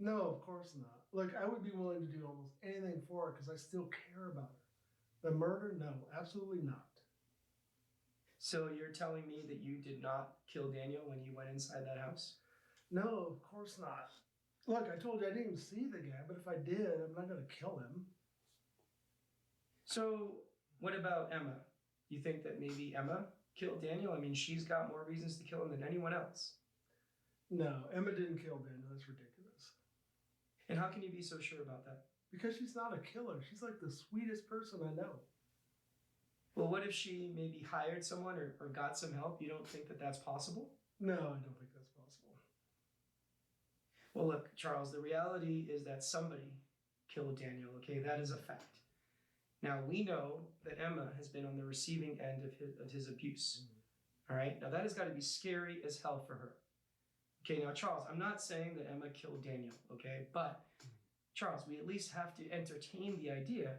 No, of course not. Look, I would be willing to do almost anything for her because I still care about her. But murder, no, absolutely not. So you're telling me that you did not kill Daniel when you went inside that house? No, of course not. Look, I told you I didn't even see the guy, but if I did, I'm not going to kill him. So what about Emma? You think that maybe Emma killed Daniel? I mean, she's got more reasons to kill him than anyone else. No, Emma didn't kill Daniel. That's ridiculous. And how can you be so sure about that? Because she's not a killer. She's like the sweetest person I know. Well, what if she maybe hired someone or got some help? You don't think that that's possible? No, I don't think that's possible. Well, look, Charles, the reality is that somebody killed Daniel, okay? That is a fact. Now, we know that Emma has been on the receiving end of his abuse. All right? Now, that has got to be scary as hell for her. Okay, now, Charles, I'm not saying that Emma killed Daniel, okay? But, Charles, we at least have to entertain the idea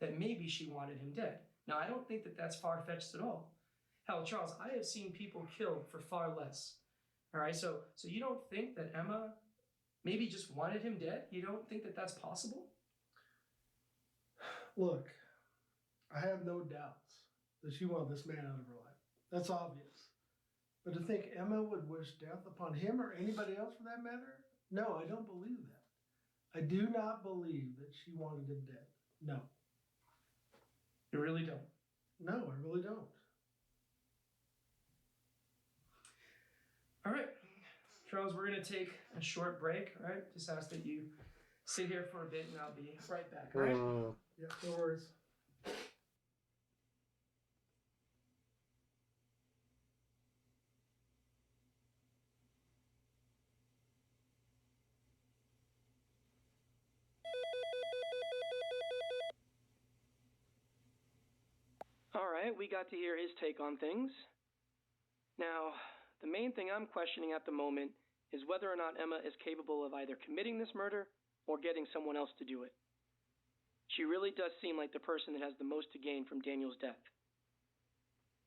that maybe she wanted him dead. Now, I don't think that that's far-fetched at all. Hell, Charles, I have seen people killed for far less. All right, so you don't think that Emma maybe just wanted him dead? You don't think that that's possible? Look, I have no doubts that she wanted this man out of her life. That's obvious. But to think Emma would wish death upon him or anybody else for that matter? No, I don't believe that. I do not believe that she wanted him dead. No. You really don't? No, I really don't. All right, Charles, we're going to take a short break, all right? Just ask that you sit here for a bit and I'll be right back, all right? Yeah, no worries. All right, we got to hear his take on things. Now, the main thing I'm questioning at the moment is whether or not Emma is capable of either committing this murder or getting someone else to do it. She really does seem like the person that has the most to gain from Daniel's death.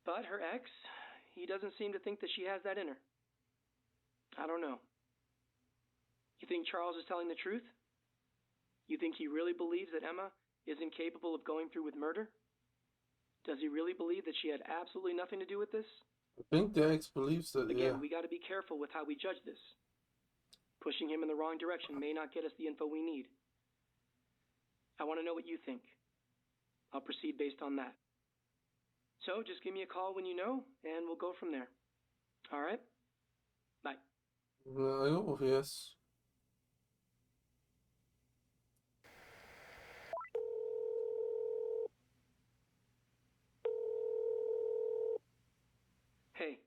But her ex, he doesn't seem to think that she has that in her. I don't know. You think Charles is telling the truth? You think he really believes that Emma is incapable of going through with murder? Does he really believe that she had absolutely nothing to do with this? I think the ex believes that, Again, we got to be careful with how we judge this. Pushing him in the wrong direction may not get us the info we need. I want to know what you think. I'll proceed based on that. So just give me a call when you know, and we'll go from there. All right? Bye. Oh, yes. Hey.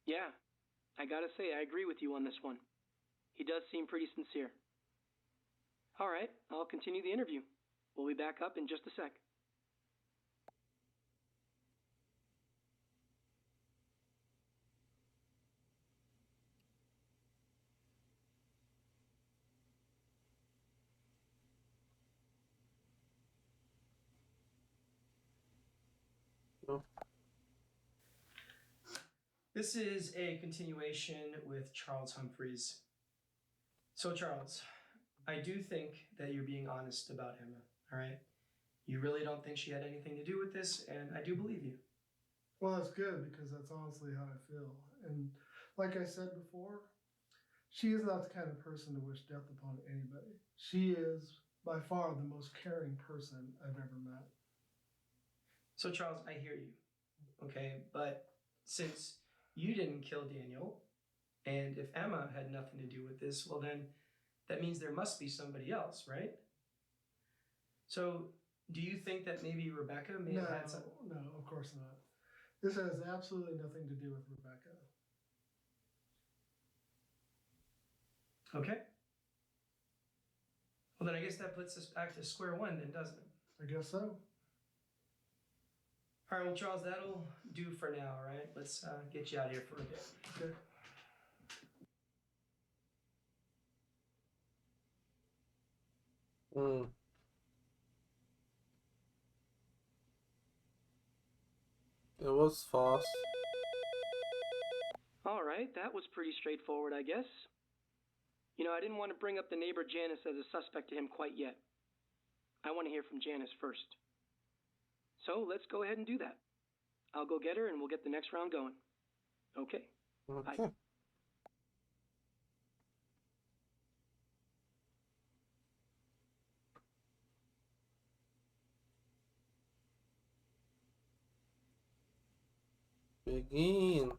Yeah, I gotta say, I agree with you on this one. He does seem pretty sincere. All right, I'll continue the interview. We'll be back up in just a sec. Oh. This is a continuation with Charles Humphreys. So, Charles, I do think that you're being honest about Emma, all right? You really don't think she had anything to do with this, and I do believe you. Well, that's good because that's honestly how I feel. And like I said before, she is not the kind of person to wish death upon anybody. She is by far the most caring person I've ever met. So, Charles, I hear you, okay? But since you didn't kill Daniel, and if Emma had nothing to do with this, well then, that means there must be somebody else, right? So, do you think that maybe Rebecca may have had some... No, of course not. This has absolutely nothing to do with Rebecca. Okay. Well, then I guess that puts us back to square one then, doesn't it? I guess so. All right, well, Charles, that'll do for now, all right? Let's get you out of here for a bit. Okay. It was fast. All right, that was pretty straightforward, I guess. You know, I didn't want to bring up the neighbor Janice as a suspect to him quite yet. I want to hear from Janice first. So let's go ahead and do that. I'll go get her and we'll get the next round going. Okay. Okay. Bye. Begin.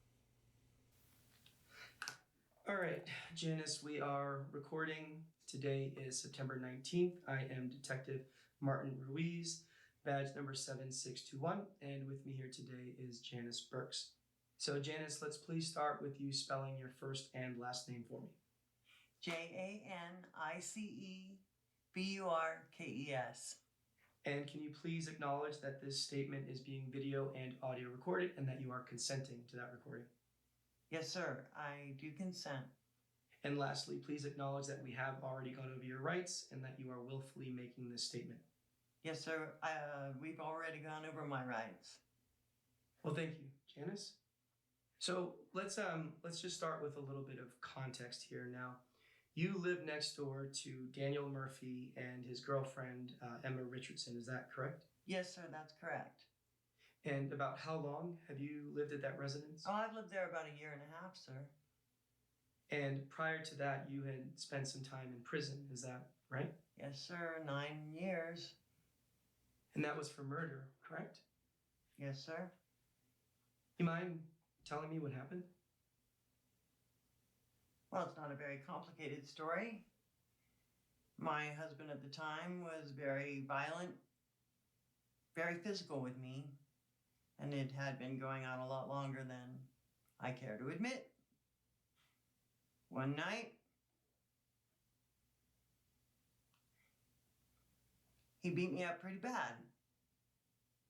All right, Janice, we are recording. Today is September 19th. I am Detective Martin Ruiz, badge number 7621, and with me here today is Janice Burks. So, Janice, let's please start with you spelling your first and last name for me. JANICEBURKES. And can you please acknowledge that this statement is being video and audio recorded and that you are consenting to that recording? Yes, sir, I do consent. And lastly, please acknowledge that we have already gone over your rights and that you are willfully making this statement. Yes, sir, we've already gone over my rights. Well, thank you, Janice. So let's just start with a little bit of context here now. You live next door to Daniel Murphy and his girlfriend, Emma Richardson. Is that correct? Yes, sir, that's correct. And about how long have you lived at that residence? Oh, I've lived there about 1.5 years, sir. And prior to that, you had spent some time in prison. Is that right? Yes, sir, 9 years. And that was for murder, correct? Yes, sir. You mind telling me what happened? Well, it's not a very complicated story. My husband at the time was very violent, very physical with me, and it had been going on a lot longer than I care to admit. One night, he beat me up pretty bad.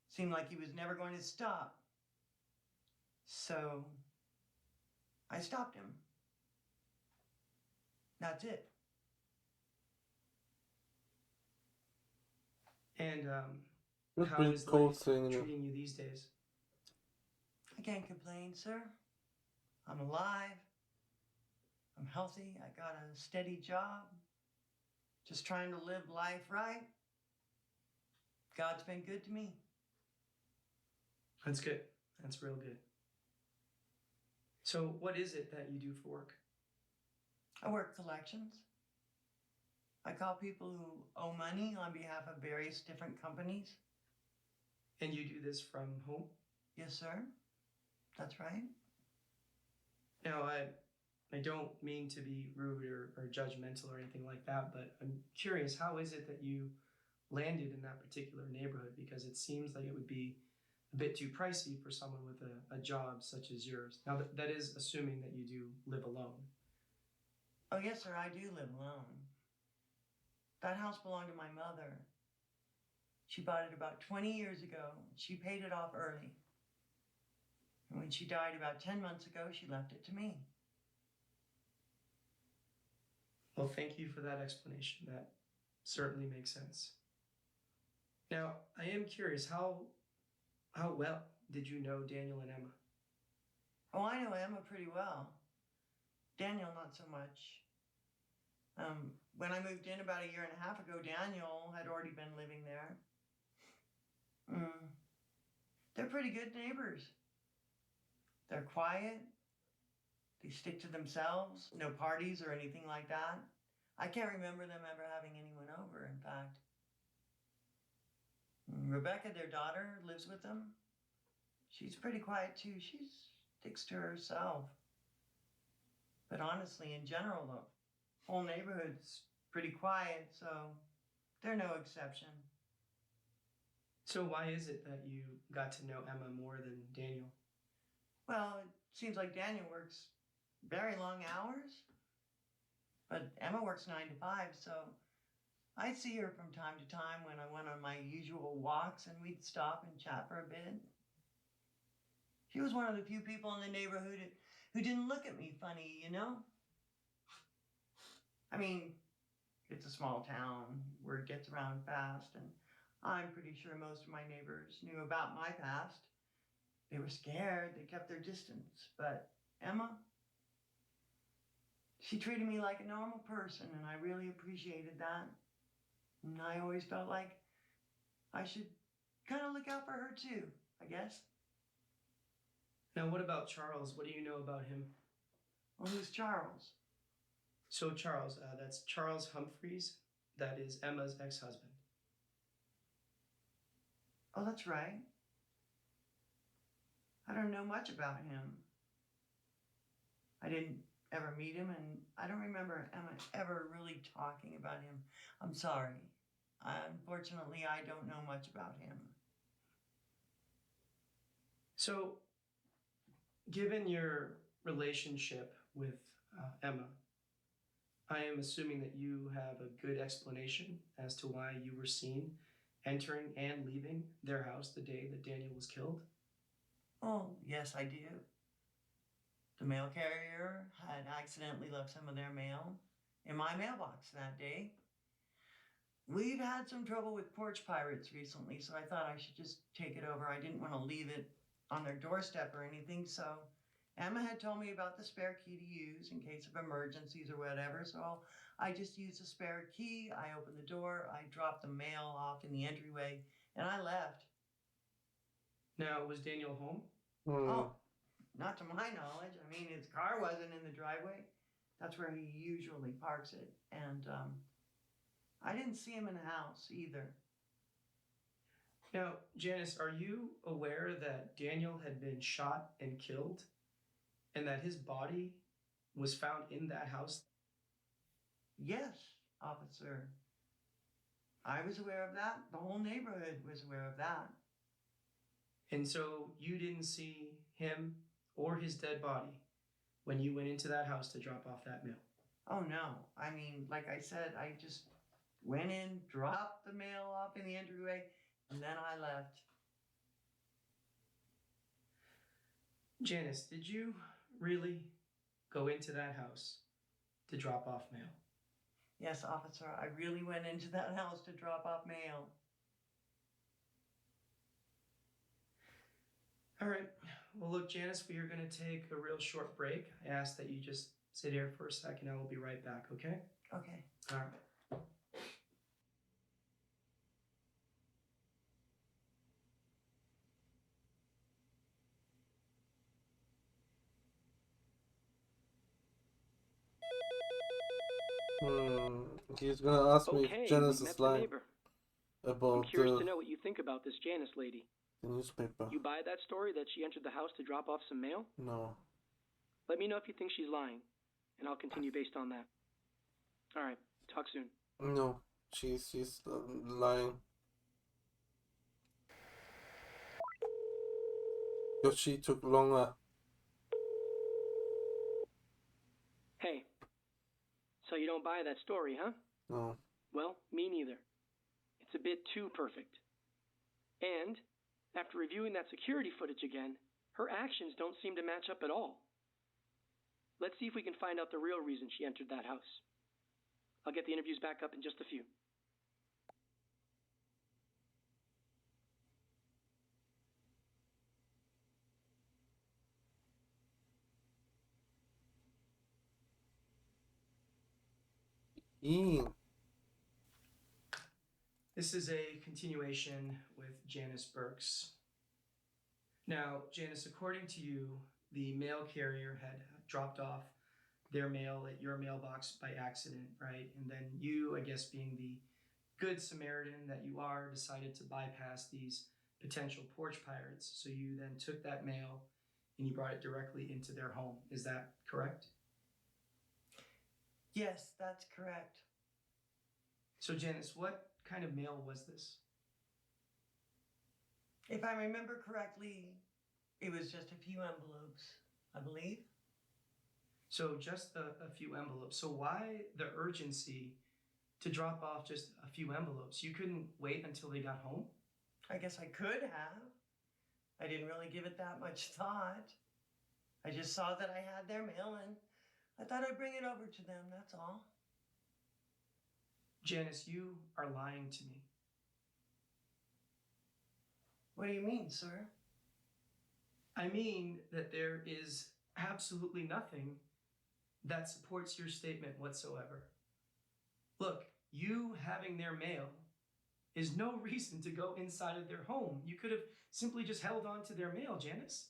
Seemed like he was never going to stop. So, I stopped him. That's it. And That's how pretty is cold life saying it. treating you these days? I can't complain, sir. I'm alive. I'm healthy. I got a steady job. Just trying to live life right. God's been good to me. That's good. That's real good. So what is it that you do for work? I work collections. I call people who owe money on behalf of various different companies. And you do this from home? Yes, sir. That's right. Now, I don't mean to be rude or judgmental or anything like that, but I'm curious, how is it that you landed in that particular neighborhood? Because it seems like it would be a bit too pricey for someone with a job such as yours. Now, that is assuming that you do live alone. Oh, yes, sir, I do live alone. That house belonged to my mother. She bought it about 20 years ago. She paid it off early. And when she died about 10 months ago, she left it to me. Well, thank you for that explanation. That certainly makes sense. Now, I am curious, how well did you know Daniel and Emma? Oh, I know Emma pretty well. Daniel, not so much. When I moved in about 1.5 years ago, Daniel had already been living there. They're pretty good neighbors. They're quiet. They stick to themselves. No parties or anything like that. I can't remember them ever having anyone over, in fact. Rebecca, their daughter, lives with them. She's pretty quiet too. She sticks to herself. But honestly, in general, the whole neighborhood's pretty quiet, so they're no exception. So why is it that you got to know Emma more than Daniel? Well, it seems like Daniel works very long hours, but Emma works 9 to 5, so I see her from time to time when I went on my usual walks, and we'd stop and chat for a bit. She was one of the few people in the neighborhood who didn't look at me funny, you know? I mean, it's a small town, word gets around fast, and I'm pretty sure most of my neighbors knew about my past. They were scared, they kept their distance, but Emma, she treated me like a normal person, and I really appreciated that. And I always felt like I should kind of look out for her too, I guess. Now, what about Charles? What do you know about him? Well, who's Charles? So Charles, that's Charles Humphreys. That is Emma's ex-husband. Oh, that's right. I don't know much about him. I didn't ever meet him, and I don't remember Emma ever really talking about him. I'm sorry. Unfortunately, I don't know much about him. So, given your relationship with Emma, I am assuming that you have a good explanation as to why you were seen entering and leaving their house the day that Daniel was killed. Oh, yes, I do. The mail carrier had accidentally left some of their mail in my mailbox that day. We've had some trouble with porch pirates recently, so I thought I should just take it over. I didn't want to leave it on their doorstep or anything, so Emma had told me about the spare key to use in case of emergencies or whatever, so I just used the spare key. I opened the door, I dropped the mail off in the entryway, and I left. Now, was Daniel home? Oh, not to my knowledge. I mean, his car wasn't in the driveway. That's where he usually parks it. And I didn't see him in the house either. Now, Janice, are you aware that Daniel had been shot and killed and that his body was found in that house? Yes, officer. I was aware of that. The whole neighborhood was aware of that. And so you didn't see him or his dead body when you went into that house to drop off that mail? Oh, no. I mean, like I said, I just went in, dropped the mail off in the entryway, and then I left. Janice, did you really go into that house to drop off mail? Yes, officer, I really went into that house to drop off mail. All right. Well, look, Janice, we are going to take a real short break. I ask that you just sit here for a second. I will be right back, okay? Okay. All right. He's gonna ask me Okay, if Janice we met is the lying neighbor. I'm about curious to know what you think about this Janice lady. the newspaper. You buy that story that she entered the house to drop off some mail? No. Let me know if you think she's lying, and I'll continue based on that. All right, talk soon. No. She's lying. Because she took longer. Hey, so you don't buy that story, huh? No. Well, me neither. It's a bit too perfect. And, after reviewing that security footage again, her actions don't seem to match up at all. Let's see if we can find out the real reason she entered that house. I'll get the interviews back up in just a few. Ian. This is a continuation with Janice Burks. Now, Janice, according to you, the mail carrier had dropped off their mail at your mailbox by accident, right? And then you, I guess being the good Samaritan that you are, decided to bypass these potential porch pirates. So you then took that mail and you brought it directly into their home. Is that correct? Yes, that's correct. So Janice, what kind of mail was this? If I remember correctly, it was just a few envelopes, I believe. So just a few envelopes. So why the urgency to drop off just a few envelopes? You couldn't wait until they got home? I guess I could have. I didn't really give it that much thought. I just saw that I had their mail and I thought I'd bring it over to them, that's all. Janice, you are lying to me. What do you mean, sir? I mean that there is absolutely nothing that supports your statement whatsoever. Look, you having their mail is no reason to go inside of their home. You could have simply just held on to their mail, Janice.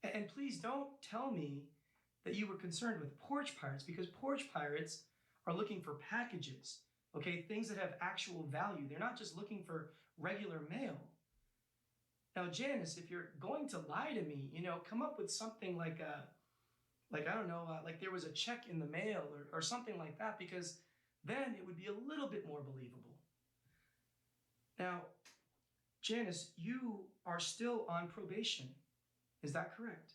And please don't tell me that you were concerned with porch pirates, because porch pirates are looking for packages, okay? Things that have actual value. They're not just looking for regular mail. Now, Janice, if you're going to lie to me, come up with something like Like, I don't know, like there was a check in the mail or something like that, because then it would be a little bit more believable. Now, Janice, you are still on probation. Is that correct?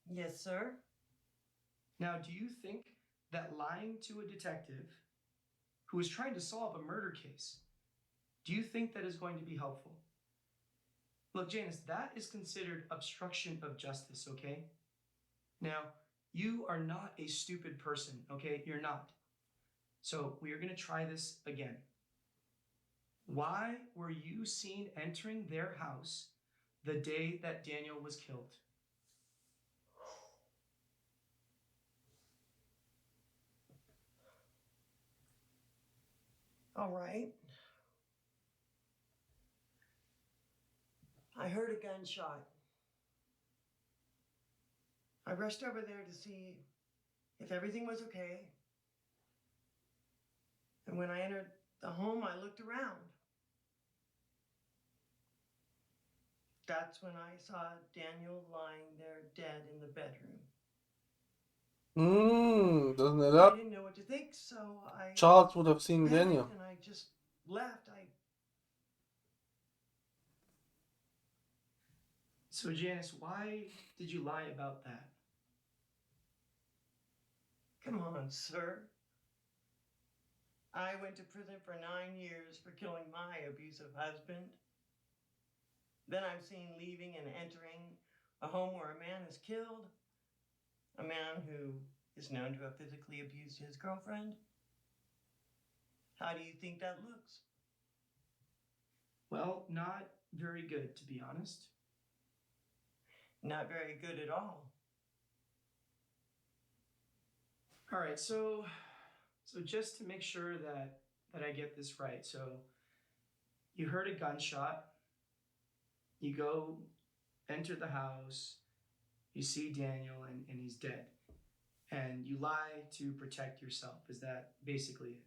Yes, sir. Now, do you think that lying to a detective who is trying to solve a murder case, do you think that is going to be helpful? Look, Janice, that is considered obstruction of justice, okay? Now, you are not a stupid person, okay? You're not. So we are going to try this again. Why were you seen entering their house the day that Daniel was killed? All right. I heard a gunshot. I rushed over there to see if everything was okay. And when I entered the home, I looked around. That's when I saw Daniel lying there dead in the bedroom. Doesn't it I up? didn't know what to think, so I Charles would have seen panicked Daniel. and I just left. So, Janice, why did you lie about that? Come on, sir. I went to prison for 9 years for killing my abusive husband. Then I'm seen leaving and entering a home where a man is killed, a man who is known to have physically abused his girlfriend. How do you think that looks? Well, not very good, to be honest. Not very good at all. All right, so just to make sure that I get this right, so you heard a gunshot, you go enter the house, you see Daniel and he's dead, and you lie to protect yourself. Is that basically it?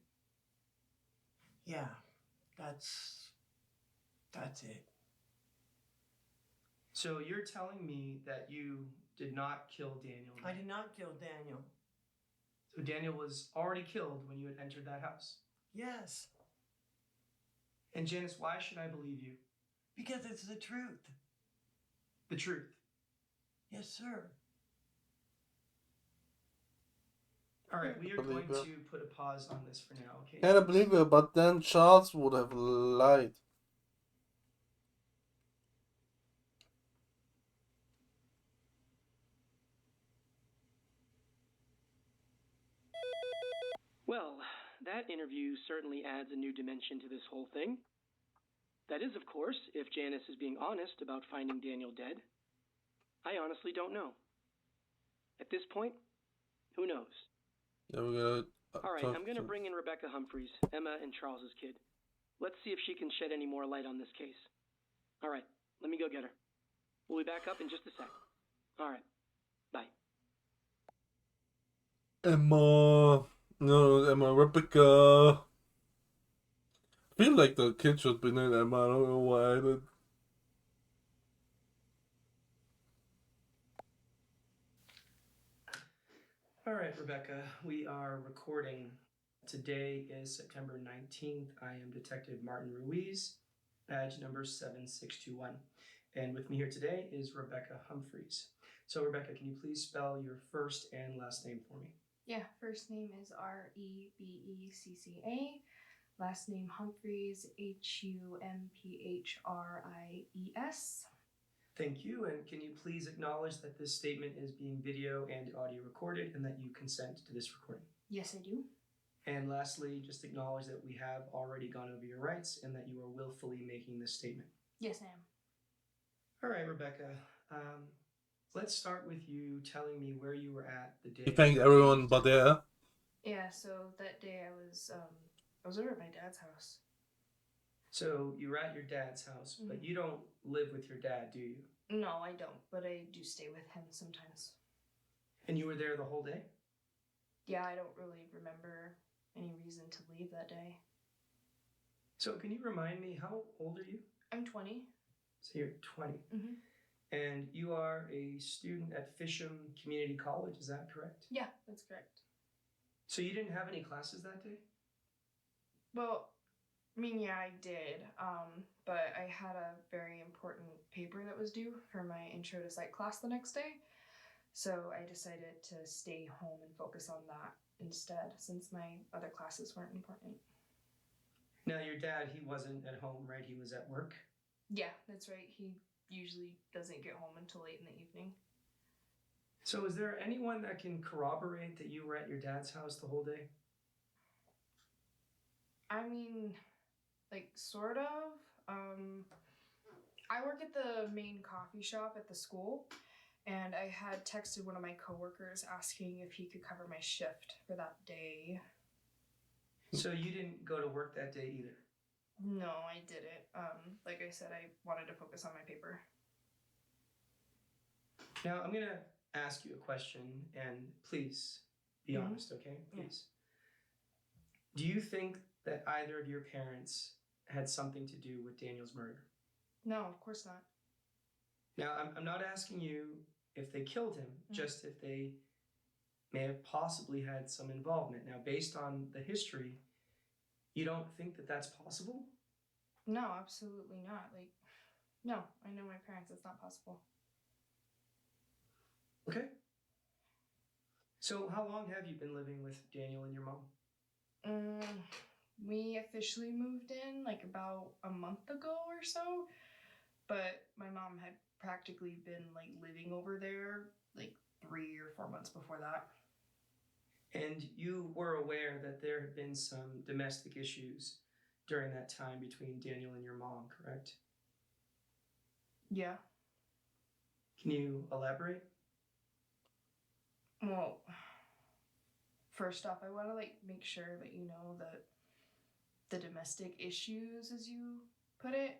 Yeah, that's it. So you're telling me that you did not kill Daniel? I did not kill Daniel. So Daniel was already killed when you had entered that house? Yes, And Janice, why should I believe you? because it's the truth. The truth. Yes, sir. All right, we are going Believe it. to put a pause on this for now, okay? Can't believe it, but then Charles would have lied. Well, that interview certainly adds a new dimension to this whole thing. That is, of course, if Janice is being honest about finding Daniel dead. I honestly don't know. At this point, who knows? Yeah, we're gonna. All right, talk I'm going to to- bring in Rebecca Humphreys, Emma and Charles's kid. Let's see if she can shed any more light on this case. All right, let me go get her. We'll be back up in just a sec. All right, bye. Emma. No, Emma. Rebecca. I feel like the kid should be named Emma. I don't know why. All right, Rebecca, we are recording. Today is September 19th. I am Detective Martin Ruiz, badge number 7621. And with me here today is Rebecca Humphreys. So, Rebecca, can you please spell your first and last name for me? Yeah, first name is Rebecca. Last name Humphreys, Humphies. Thank you. And can you please acknowledge that this statement is being video and audio recorded and that you consent to this recording? Yes, I do. And lastly, just acknowledge that we have already gone over your rights and that you are willfully making this statement. Yes, I am. All right, Rebecca. Let's start with you telling me where you were at the day. He thanked everyone but there. Yeah, so that day I was over at my dad's house. So you were at your dad's house, but you don't live with your dad, do you? No, I don't, but I do stay with him sometimes. And you were there the whole day? Yeah, I don't really remember any reason to leave that day. So can you remind me, how old are you? I'm 20. So you're 20. Mm-hmm. And you are a student at Fisham Community College, is that correct? Yeah, that's correct. So you didn't have any classes that day? Well, I mean, yeah, I did. But I had a very important paper that was due for my intro to psych class the next day. So I decided to stay home and focus on that instead, since my other classes weren't important. Now, your dad, he wasn't at home, right? He was at work? Yeah, that's right. He usually doesn't get home until late in the evening. So is there anyone that can corroborate that you were at your dad's house the whole day? I mean, like, sort of. I work at the main coffee shop at the school, and I had texted one of my coworkers asking if he could cover my shift for that day. So you didn't go to work that day either? No, I didn't. Like I said, I wanted to focus on my paper. Now, I'm going to ask you a question, and please be Mhm. honest, okay? Yeah. Please. Do you think that either of your parents had something to do with Daniel's murder? No, of course not. Now, I'm not asking you if they killed him, just if they may have possibly had some involvement. Now, based on the history, you don't think that that's possible? No, absolutely not. Like, no, I know my parents. It's not possible. Okay. So, how long have you been living with Daniel and your mom? We officially moved in like about a month ago or so, but my mom had practically been like living over there like 3 or 4 months before that. And you were aware that there had been some domestic issues during that time between Daniel and your mom, correct? Yeah. Can you elaborate? Well, first off, I want to like make sure that you know that the domestic issues, as you put it,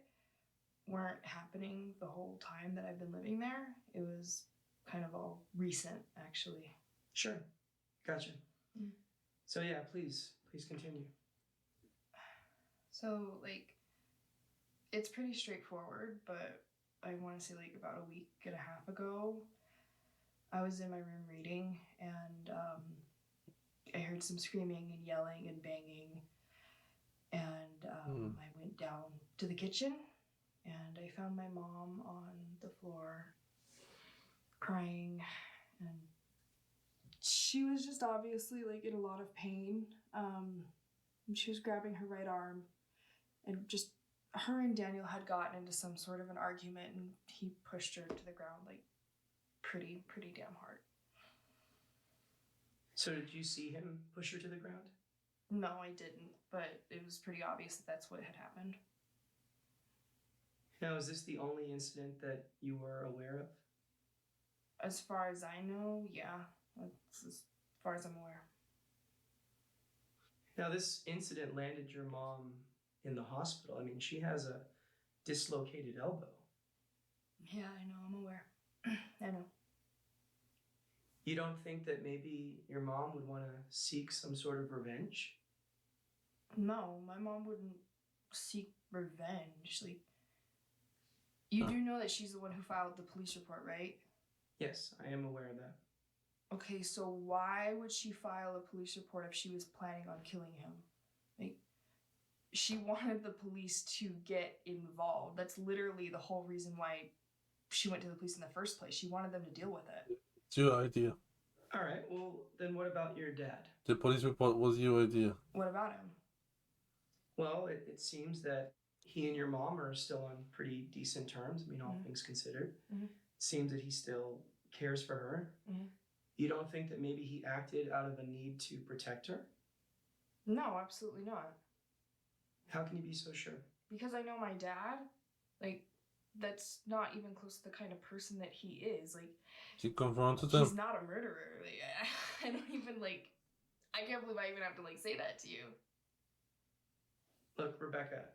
weren't happening the whole time that I've been living there. It was kind of all recent, actually. Sure. Gotcha. Mm. So yeah, please continue. So, like, it's pretty straightforward, but I want to say, like, about a week and a half ago, I was in my room reading, and I heard some screaming and yelling and banging, and I went down to the kitchen, and I found my mom on the floor crying, and she was just obviously, like, in a lot of pain. And she was grabbing her right arm, and just her and Daniel had gotten into some sort of an argument, and he pushed her to the ground like pretty damn hard. So did you see him push her to the ground? No, I didn't, but it was pretty obvious that that's what had happened. Now, is this the only incident that you were aware of? As far as I know, yeah, that's as far as I'm aware. Now, this incident landed your mom in the hospital. I mean, she has a dislocated elbow. Yeah, I know, I'm aware. I know. You don't think that maybe your mom would want to seek some sort of revenge? No, my mom wouldn't seek revenge. Like, you do know that she's the one who filed the police report, right? Yes, I am aware of that. Okay, so why would she file a police report if she was planning on killing him? Like, she wanted the police to get involved. That's literally the whole reason why she went to the police in the first place. She wanted them to deal with it. It's your idea. All right, well, then what about your dad? The police report was your idea. What about him? Well, it seems that he and your mom are still on pretty decent terms. I mean, all things considered. It seems that he still cares for her. You don't think that maybe he acted out of a need to protect her? No, absolutely not. How can you be so sure? Because I know my dad, like, that's not even close to the kind of person that he is. Like, She confronted he's him. not a murderer. Like, I don't even, like, I can't believe I even have to, like, say that to you. Look, Rebecca,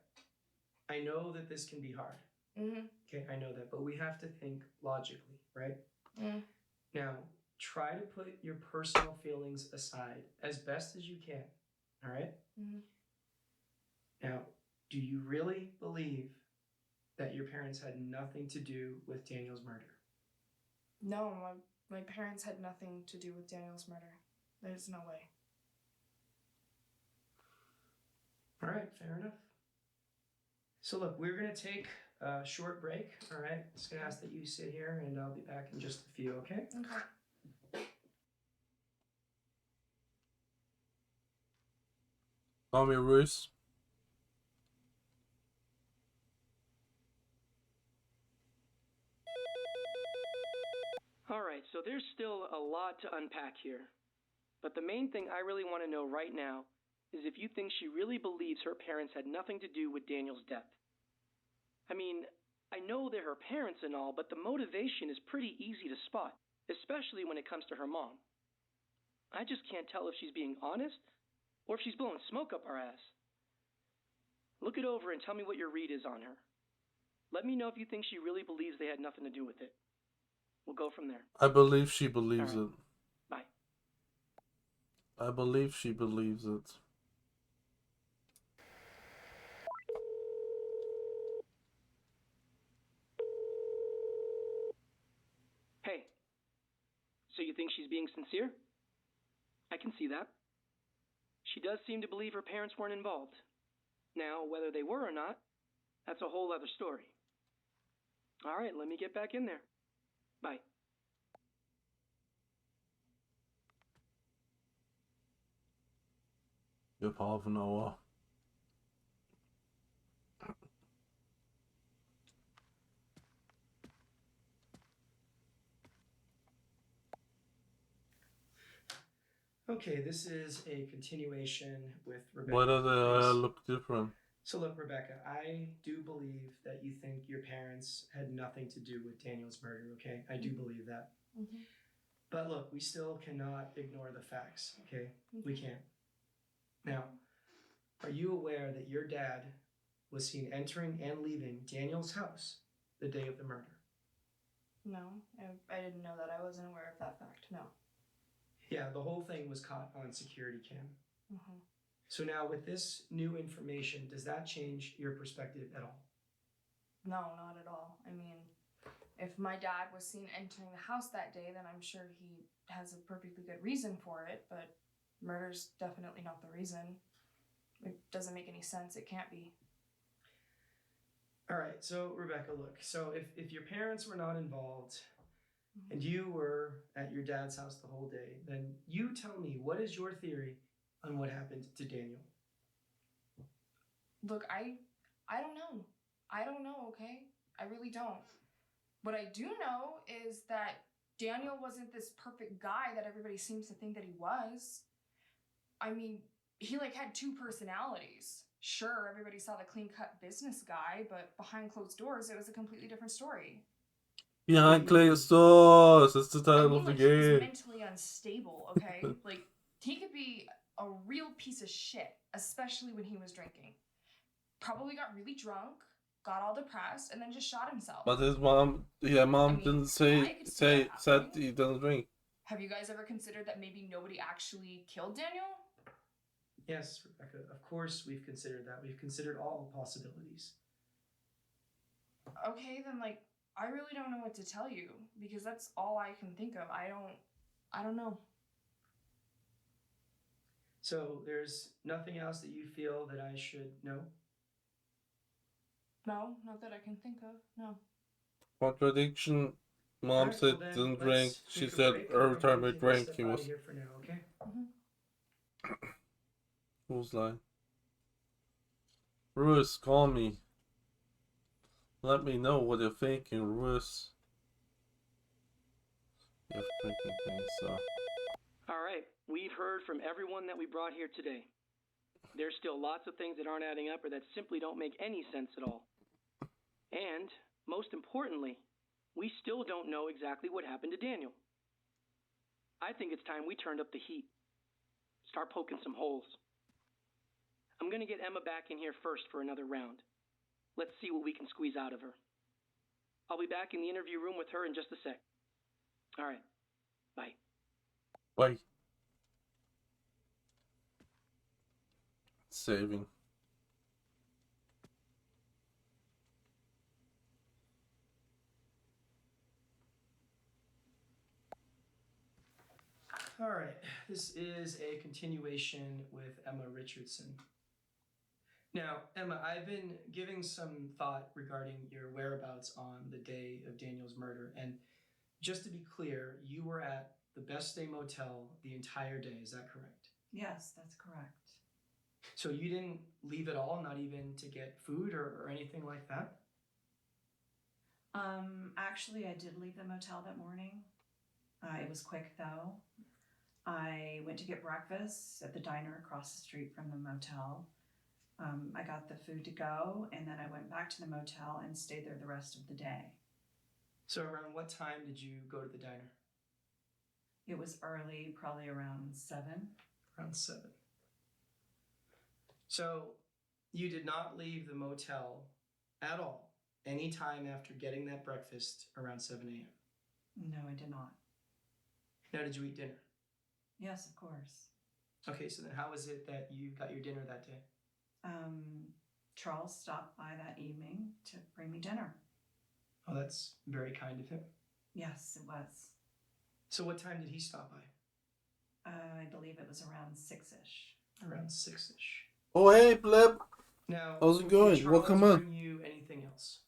I know that this can be hard. Okay, I know that, but we have to think logically, right? Now, try to put your personal feelings aside as best as you can, all right? Now, do you really believe that your parents had nothing to do with Daniel's murder? No, my parents had nothing to do with Daniel's murder. There's no way. All right, fair enough. So look, we're gonna take a short break. All right, just gonna ask that you sit here, and I'll be back in just a few. Okay? Okay. Call me Roos. All right, so there's still a lot to unpack here. But the main thing I really want to know right now is if you think she really believes her parents had nothing to do with Daniel's death. I mean, I know they're her parents and all, but the motivation is pretty easy to spot, especially when it comes to her mom. I just can't tell if she's being honest or if she's blowing smoke up our ass. Look it over and tell me what your read is on her. Let me know if you think she really believes they had nothing to do with it. We'll go from there. I believe she believes All right. it. Bye. I believe she believes it. Hey, so you think she's being sincere? I can see that. She does seem to believe her parents weren't involved. Now, whether they were or not, that's a whole other story. All right, let me get back in there. Bye. Give half an hour. Okay, this is a continuation with Rebecca. Why do they look different? So look, Rebecca, I do believe that you think your parents had nothing to do with Daniel's murder, okay? I do believe that. Mm-hmm. But look, we still cannot ignore the facts, okay? We can't. Now, are you aware that your dad was seen entering and leaving Daniel's house the day of the murder? No, I didn't know that. I wasn't aware of that fact. No. Yeah, the whole thing was caught on security cam. Mm-hmm. So now with this new information, does that change your perspective at all? No, not at all. I mean, if my dad was seen entering the house that day, then I'm sure he has a perfectly good reason for it, but murder's definitely not the reason. It doesn't make any sense. It can't be. All right, so Rebecca, look, so if your parents were not involved and you were at your dad's house the whole day, then you tell me, what is your theory on what happened to Daniel? Look, I don't know. I don't know, okay? I really don't. What I do know is that Daniel wasn't this perfect guy that everybody seems to think that he was. I mean, he had two personalities. Sure, everybody saw the clean-cut business guy, but behind closed doors, it was a completely different story. Behind closed doors. That's the title of the He was game. mentally unstable, okay? He could be a real piece of shit, especially when he was drinking. Probably got really drunk, got all depressed, and then just shot himself. But his mom, didn't I could see that said happening. he doesn't drink. Have you guys ever considered that maybe nobody actually killed Daniel? Yes, Rebecca, of course we've considered that. We've considered all possibilities. Okay, then I really don't know what to tell you because that's all I can think of. I don't know. So there's nothing else that you feel that I should know? No, not that I can think of. No. Contradiction. Mom Alright, said well then, didn't let's drink. She take a said break every and time we he can drank, step he out of was. here for now, okay? Who's lying? Russ, call me. Let me know what you're thinking, Russ. You're thinking things, so. All right, we've heard from everyone that we brought here today. There's still lots of things that aren't adding up or that simply don't make any sense at all. And, most importantly, we still don't know exactly what happened to Daniel. I think it's time we turned up the heat. Start poking some holes. I'm going to get Emma back in here first for another round. Let's see what we can squeeze out of her. I'll be back in the interview room with her in just a sec. All right. Bye. Bye. Saving. this is a continuation with Emma Richardson. Now, Emma, I've been giving some thought regarding your whereabouts on the day of Daniel's murder, and just to be clear, you were at the Best Day Motel the entire day, is that correct? Yes, that's correct. So you didn't leave at all, not even to get food or anything like that? Actually, I did leave the motel that morning. It was quick though. I went to get breakfast at the diner across the street from the motel. I got the food to go, and then I went back to the motel and stayed there the rest of the day. So around what time did you go to the diner? It was early, probably around 7. Around 7. So you did not leave the motel at all any time after getting that breakfast around 7 a.m.? No, I did not. Now, did you eat dinner? Yes, of course. Okay, so then how is it that you got your dinner that day? Charles stopped by that evening to bring me dinner. Oh, that's very kind of him. Yes, it was. So what time did he stop by? I believe it was around 6-ish. Around 6-ish. Oh, hey, Pleb. Now, How's it going? did Charles Welcome in. bring you anything else?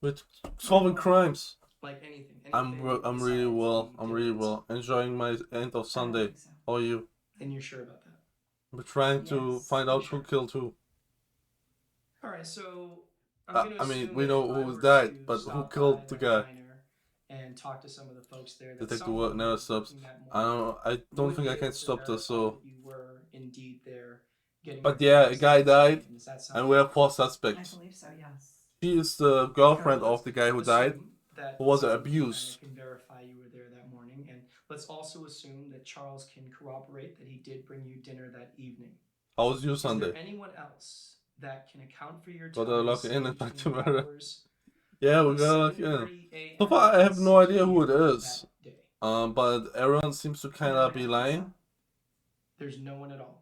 With solving crimes. Like anything? I'm really besides well. the I'm really dinner well. Enjoying my end of I don't Sunday. think so. How are you? And you're sure about that? We're trying to Yes, find out sure. who killed who. All right, so I mean, we know who died, but who killed the guy? And talk to some of the folks there. that Detective someone work never was stops. working that I morning don't would think be I can able to stop this. verify So, that you were indeed there getting but your yeah, a breakfast guy that day. died, Does that sound and we have 4 I suspects. believe so, yes. She is the girlfriend Alright, of the guy who died, assume that who was someone abused. can verify you were there that morning, and let's also assume that Charles can corroborate that he did bring you dinner that evening. How was your Is there Sunday? anyone else that can account for your Got time to lock in and back to between the murder. hours Yeah, of we got yeah. 7:30 a.m. So far, I have and no 6 idea who it p.m. is. that day? But everyone seems to kind No, I of be don't think lying. so. There's no one at all.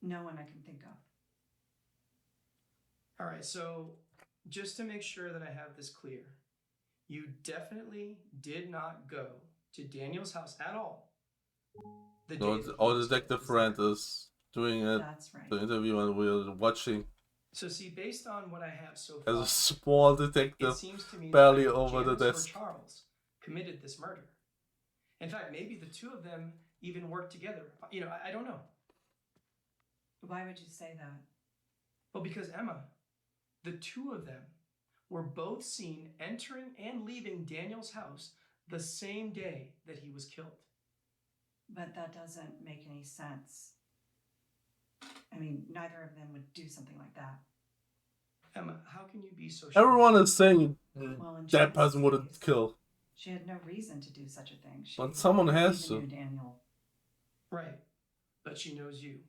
No one I can think of. All right, so just to make sure that I have this clear, you definitely did not go to Daniel's house at all. The day No, that he our was detective killed, friend correct? is doing it, That's right. the interview, and we're watching So see, based on what I have so as far, a small it detective seems to me barely that over the Janice desk. or Charles committed this murder. In fact, maybe the two of them even worked together. You know, I don't know. Why would you say that? Well, because Emma, the two of them were both seen entering and leaving Daniel's house the same day that he was killed. But that doesn't make any sense. I mean, neither of them would do something like that. Emma, how can you be so sure? Everyone is saying Well, in that Janice's person wouldn't case, kill. She had no reason to do such a thing. She But someone has even to. knew Daniel. Right, but she knows you.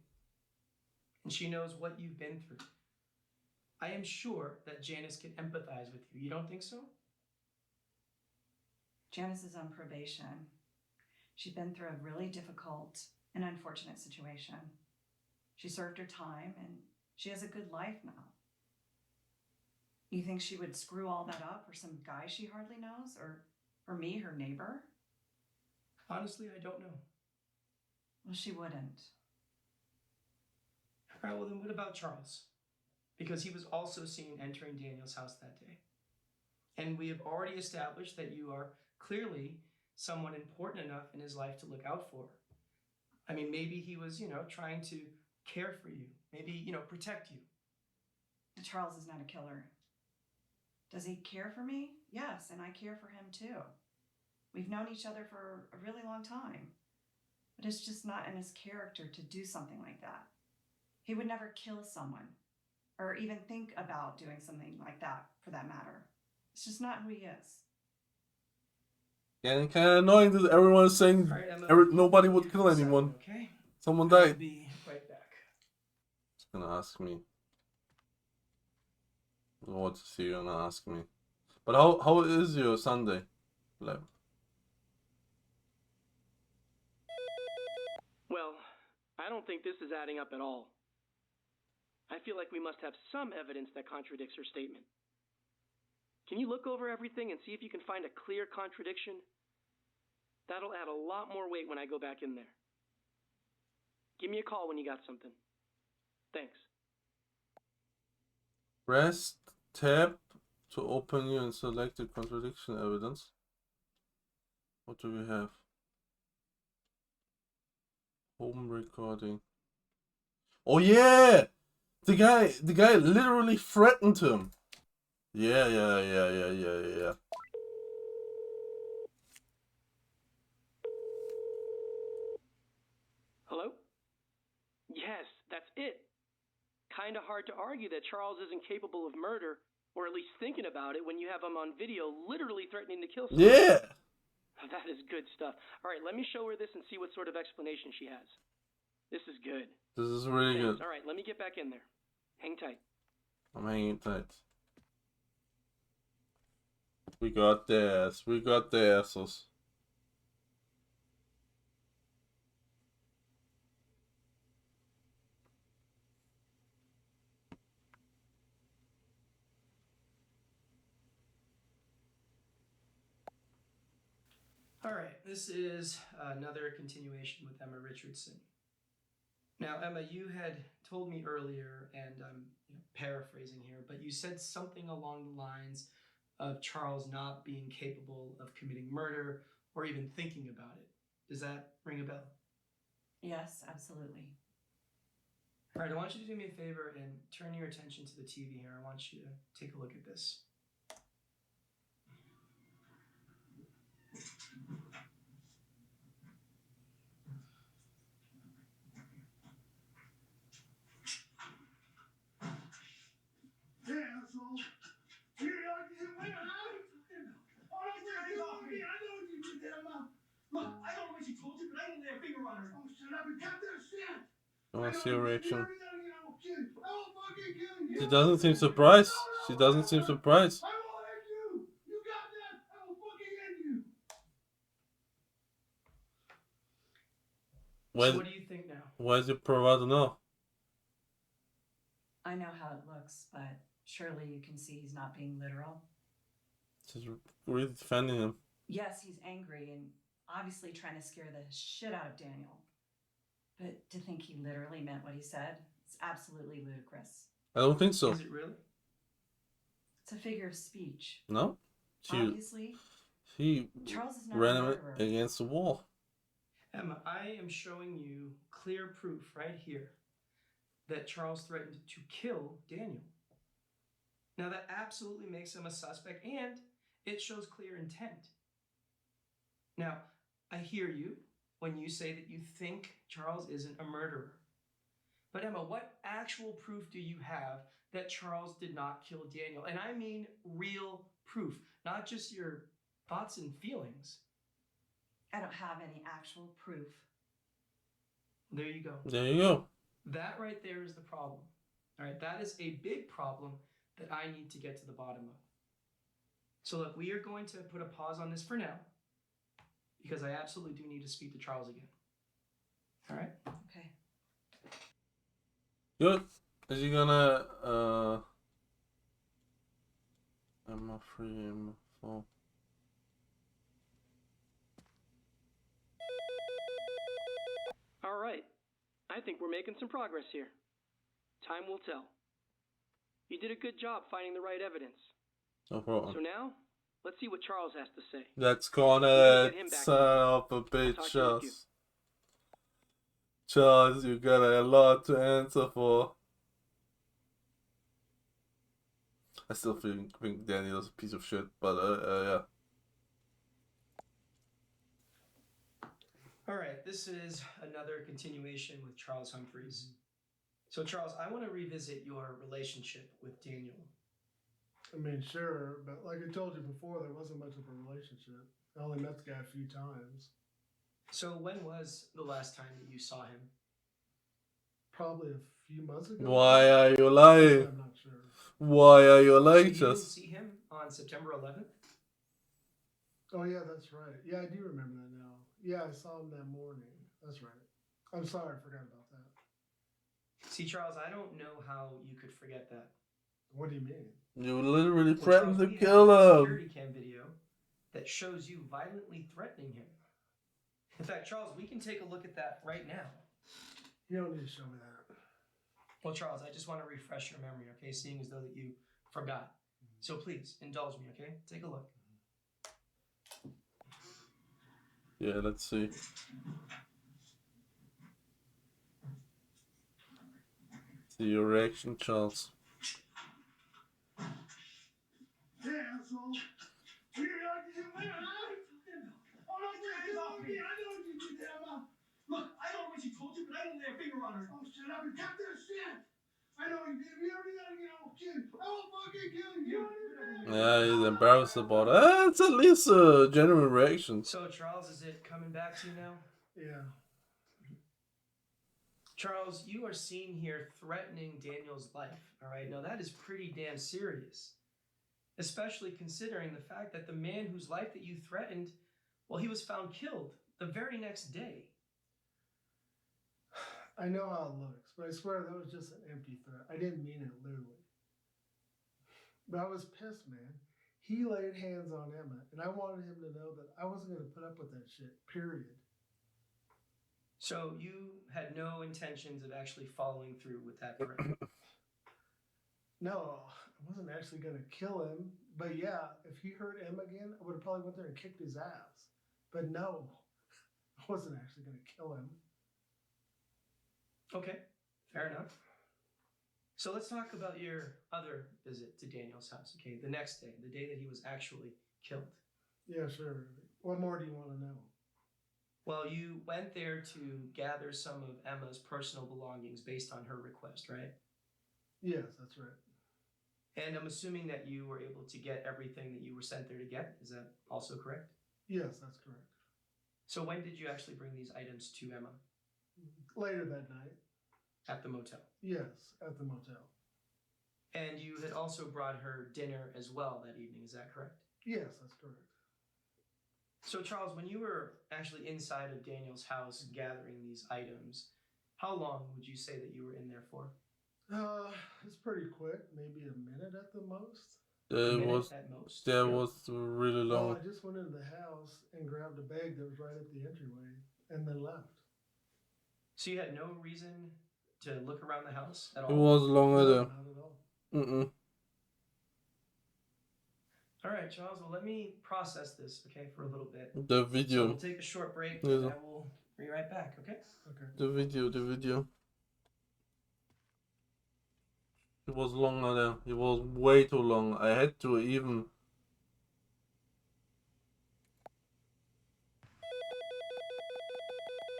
And she knows what you've been through. I am sure that Janice can empathize with you. You don't think so? Janice is on probation. She's been through a really difficult and unfortunate situation. She served her time and she has a good life now. You think she would screw all that up for some guy she hardly knows? Or for me, her neighbor? Honestly, I don't know. Well, she wouldn't. All right, well then what about Charles? Because he was also seen entering Daniel's house that day. And we have already established that you are clearly someone important enough in his life to look out for. I mean, maybe he was, trying to care for you. Maybe, protect you. Charles is not a killer. Does he care for me? Yes, and I care for him too. We've known each other for a really long time. But it's just not in his character to do something like that. He would never kill someone, or even think about doing something like that, for that matter. It's just not who he is. Yeah, and kind of annoying that everyone is saying All right, Emma, nobody would give kill me a second, anyone. Okay? Someone I'll died. be right back. He's gonna ask me. What is he gonna ask me? But how is your Sunday? Like, Well, I don't think this is adding up at all. I feel like we must have some evidence that contradicts her statement. Can you look over everything and see if you can find a clear contradiction? That'll add a lot more weight when I go back in there. Give me a call when you got something. Thanks. Press tab to open new and select the contradiction evidence. What do we have? Home recording. Oh yeah! The guy literally threatened him. Yeah. Hello? Yes, that's it. Kinda hard to argue that Charles isn't capable of murder, or at least thinking about it when you have him on video literally threatening to kill someone. Yeah! That is good stuff. Alright, let me show her this and see what sort of explanation she has. This is good. This is really Thanks. good. Alright, let me get back in there. Hang tight. I'm hanging tight. We got this. We got the asses. All right, this is another continuation with Emma Richardson. Now, Emma, you had told me earlier, and I'm paraphrasing here, but you said something along the lines of Charles not being capable of committing murder or even thinking about it. Does that ring a bell? Yes, absolutely. All right, I want you to do me a favor and turn your attention to the TV here. I want you to take a look at this. Yeah, asshole. I know what you did there, Mom. Look, I don't know what she told you, but I didn't lay a finger on her. Oh, shut up and cut that shit. I want to see her reaction. I will fucking kill you. She doesn't seem surprised. She doesn't seem surprised. I will end you. You got that? I will fucking end you. So what do you think now? Why is it provider no? I know how it looks, but surely you can see he's not being literal. She's really defending him. Yes, he's angry and obviously trying to scare the shit out of Daniel. But to think he literally meant what he said, it's absolutely ludicrous. I don't think so. Is it really? It's a figure of speech. No? Obviously, He Charles is not ran a him murderer. against the wall. Emma, I am showing you clear proof right here that Charles threatened to kill Daniel. Now, that absolutely makes him a suspect, and it shows clear intent. Now, I hear you when you say that you think Charles isn't a murderer. But Emma, what actual proof do you have that Charles did not kill Daniel? And I mean real proof, not just your thoughts and feelings. I don't have any actual proof. There you go. There you go. That right there is the problem. All right, that is a big problem that I need to get to the bottom of. So look, we are going to put a pause on this for now because I absolutely do need to speak to Charles again. All right? Okay. Good. Is he gonna Emma 3, Emma 4. All right. I think we're making some progress here. Time will tell. You did a good job finding the right evidence. No problem. So now, let's see what Charles has to say. Let's connect. Get him back Son of a I'll talk to you in a few. bitch. Charles, you got a lot to answer for. I still think Daniel's a piece of shit, but yeah. All right, this is another continuation with Charles Humphreys. So Charles, I want to revisit your relationship with Daniel. I mean, sure, but like I told you before, there wasn't much of a relationship. I only met the guy a few times. So when was the last time that you saw him? Probably a few months ago. Why are you lying? I'm not sure. Why are you So like you didn't this? see him on September 11th? Oh, yeah, that's right. Yeah, I do remember that now. Yeah, I saw him that morning. That's right. I'm sorry, I forgot about that. See, Charles, I don't know how you could forget that. What do you mean? You literally Well, threatened Charles, to we kill have a him. security cam video that shows you violently threatening him. In fact, Charles, we can take a look at that right now. You don't need to show me that. Well, Charles, I just want to refresh your memory, okay? Seeing as though that you forgot. So please, indulge me, okay? Take a look. Yeah, let's see. See your reaction, Charles. Hey, asshole. You're not you, man. I'm not gonna kill you. I know what you did, Emma. Look, I don't know what she told you, but I didn't lay a finger on her. Oh, shut up and cut that shit. I know you did. If you ever do that again, I will kill you. I will fucking kill you. You understand? Yeah, he's embarrassed about it. It's at least a genuine reaction. So, Charles, is it coming back to you now? Yeah. Charles, you are seen here threatening Daniel's life, all right? Now, that is pretty damn serious, especially considering the fact that the man whose life that you threatened, well, he was found killed the very next day. I know how it looks, but I swear that was just an empty threat. I didn't mean it literally. But I was pissed, man. He laid hands on Emma, and I wanted him to know that I wasn't going to put up with that shit, period. So, you had no intentions of actually following through with that threat? No, I wasn't actually going to kill him. But yeah, if he hurt Emma again, I would have probably went there and kicked his ass. But no, I wasn't actually going to kill him. Okay, fair enough. So let's talk about your other visit to Daniel's house, okay? The next day, the day that he was actually killed. Yeah, sure. What more do you want to know? Well, you went there to gather some of Emma's personal belongings based on her request, right? Yes, that's right. And I'm assuming that you were able to get everything that you were sent there to get. Is that also correct? Yes, that's correct. So when did you actually bring these items to Emma? Later that night. At the motel. Yes, at the motel. And you had also brought her dinner as well that evening, is that correct? Yes, that's correct. So, Charles, when you were actually inside of Daniel's house gathering these items, how long would you say that you were in there for? It's pretty quick, maybe a minute at the most. A minute at most. That was really Well, long. I just went into the house and grabbed a bag that was right at the entryway and then left. So you had no reason to look around the house at It all? was longer No, there. not at all. Mm-mm. All right, Charles, well, let me process this, okay, for a little bit. The So video. we'll take a short break, Yeah. and I will be right back, okay? Okay. The video. It was longer there. It was way too long. I had to even...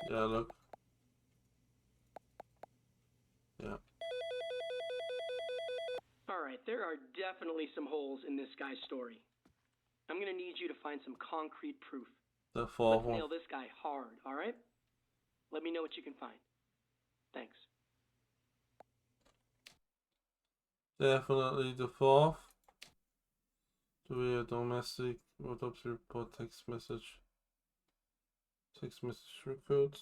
Yeah, look. Yeah. All right, there are definitely some holes in this guy's story. I'm gonna need you to find some concrete proof. The fourth Let's one. nail this guy hard, all right? Let me know what you can find. Thanks. Definitely the fourth. Do we have domestic autopsy report text message? Text message records.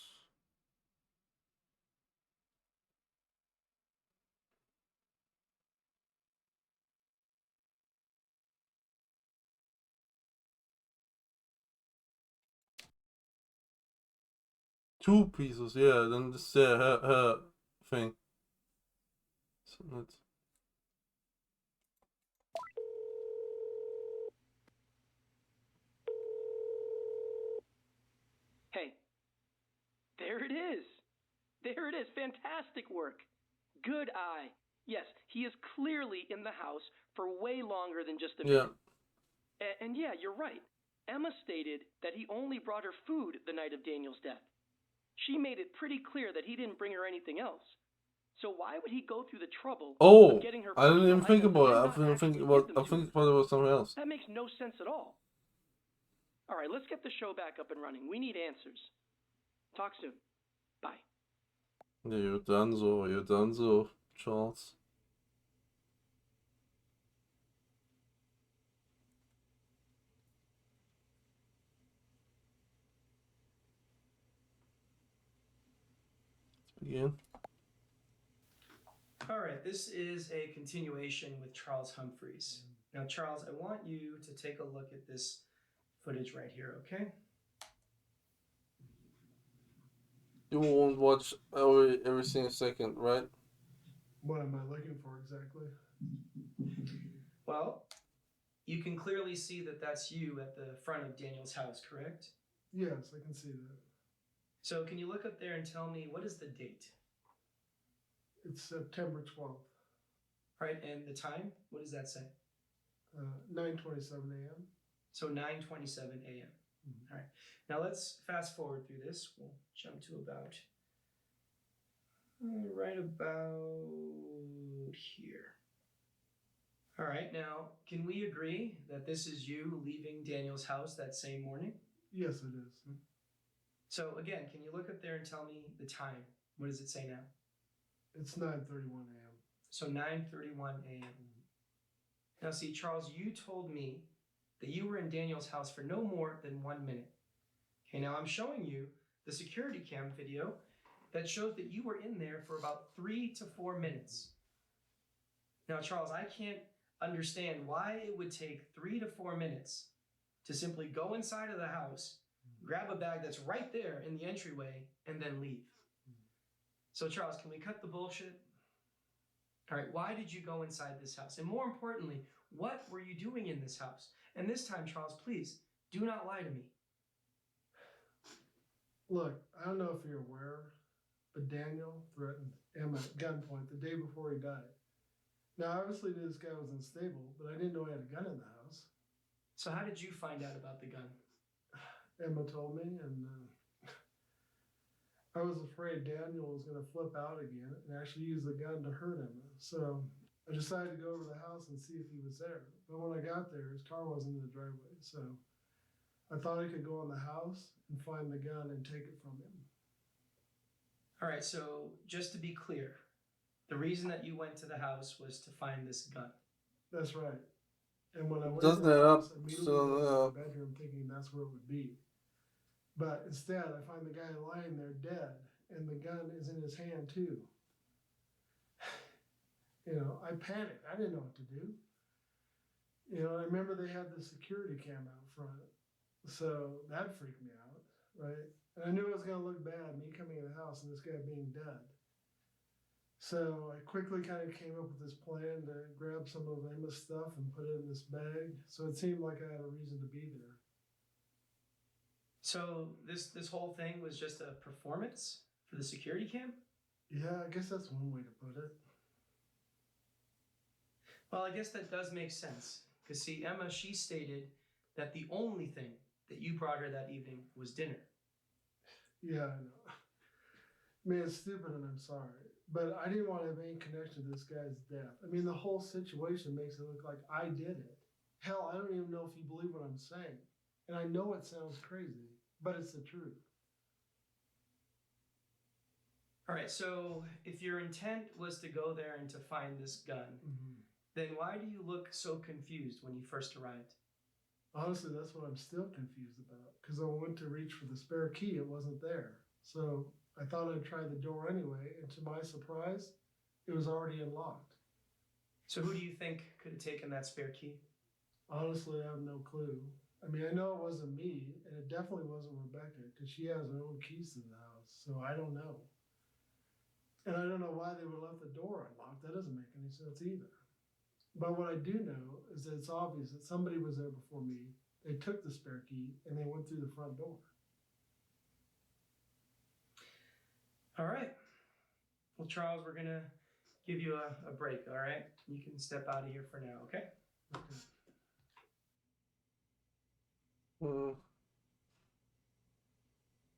Two pieces, yeah, then this her thing. So let's... Hey, there it is. There it is. Fantastic work. Good eye. Yes, he is clearly in the house for way longer than just a minute. And yeah, you're right. Emma stated that he only brought her food the night of Daniel's death. She made it pretty clear that he didn't bring her anything else. So why would he go through the trouble of getting her I didn't even think items about and it. I not didn't think actually about. give them I to think her? about it was something else. That makes no sense at all. All right, let's get the show back up and running. We need answers. Talk soon. Bye. Yeah, you're done so, Charles. Let's begin. All right, this is a continuation with Charles Humphreys. Now, Charles, I want you to take a look at this footage right here, okay? You won't watch every single second, right? What am I looking for exactly? Well, you can clearly see that that's you at the front of Daniel's house, correct? Yes, I can see that. So can you look up there and tell me what is the date? It's September 12th, Right, and the time? What does that say? 9:27 a.m. So 9:27 a.m. All right. Now let's fast forward through this. We'll jump to about right about here. All right. Now, can we agree that this is you leaving Daniel's house that same morning? Yes, it is. So again, can you look up there and tell me the time? What does it say now? It's 9:31 a.m. So 9:31 a.m. Now, see, Charles, you told me that you were in Daniel's house for no more than 1 minute. Okay, now I'm showing you the security cam video that shows that you were in there for about 3 to 4 minutes. Now, Charles, I can't understand why it would take 3 to 4 minutes to simply go inside of the house, grab a bag that's right there in the entryway, and then leave. So, Charles, can we cut the bullshit? All right, why did you go inside this house? And more importantly, what were you doing in this house? And this time, Charles, please, do not lie to me. Look, I don't know if you're aware, but Daniel threatened Emma at gunpoint the day before he died. Now, obviously, this guy was unstable, but I didn't know he had a gun in the house. So how did you find out about the gun? Emma told me, and I was afraid Daniel was going to flip out again and actually use the gun to hurt Emma. So I decided to go over to the house and see if he was there. But when I got there, his car wasn't in the driveway. So I thought I could go in the house and find the gun and take it from him. All right, so just to be clear, the reason that you went to the house was to find this gun. That's right. And when I went Doesn't to the it up? house, I immediately So, went to the bedroom thinking that's where it would be. But instead, I find the guy lying there dead, and the gun is in his hand too. I panicked. I didn't know what to do. I remember they had the security cam out front, so that freaked me out, right? And I knew it was going to look bad, me coming in the house and this guy being dead. So I quickly kind of came up with this plan to grab some of Emma's stuff and put it in this bag. So it seemed like I had a reason to be there. So this whole thing was just a performance for the security cam? Yeah, I guess that's one way to put it. Well, I guess that does make sense. Because see, Emma, she stated that the only thing that you brought her that evening was dinner. Yeah, I know. I mean, it's stupid and I'm sorry. But I didn't want to have any connection to this guy's death. I mean, the whole situation makes it look like I did it. Hell, I don't even know if you believe what I'm saying. And I know it sounds crazy, but it's the truth. All right, so if your intent was to go there and to find this gun, then why do you look so confused when you first arrived? Honestly, that's what I'm still confused about. Because I went to reach for the spare key, it wasn't there. So I thought I'd try the door anyway, and to my surprise, it was already unlocked. So who do you think could have taken that spare key? Honestly, I have no clue. I mean, I know it wasn't me, and it definitely wasn't Rebecca, because she has her own keys to the house, so I don't know. And I don't know why they would have left the door unlocked. That doesn't make any sense either. But what I do know is that it's obvious that somebody was there before me. They took the spare key, and they went through the front door. All right. Well, Charles, we're going to give you a break, all right? You can step out of here for now, okay? Okay.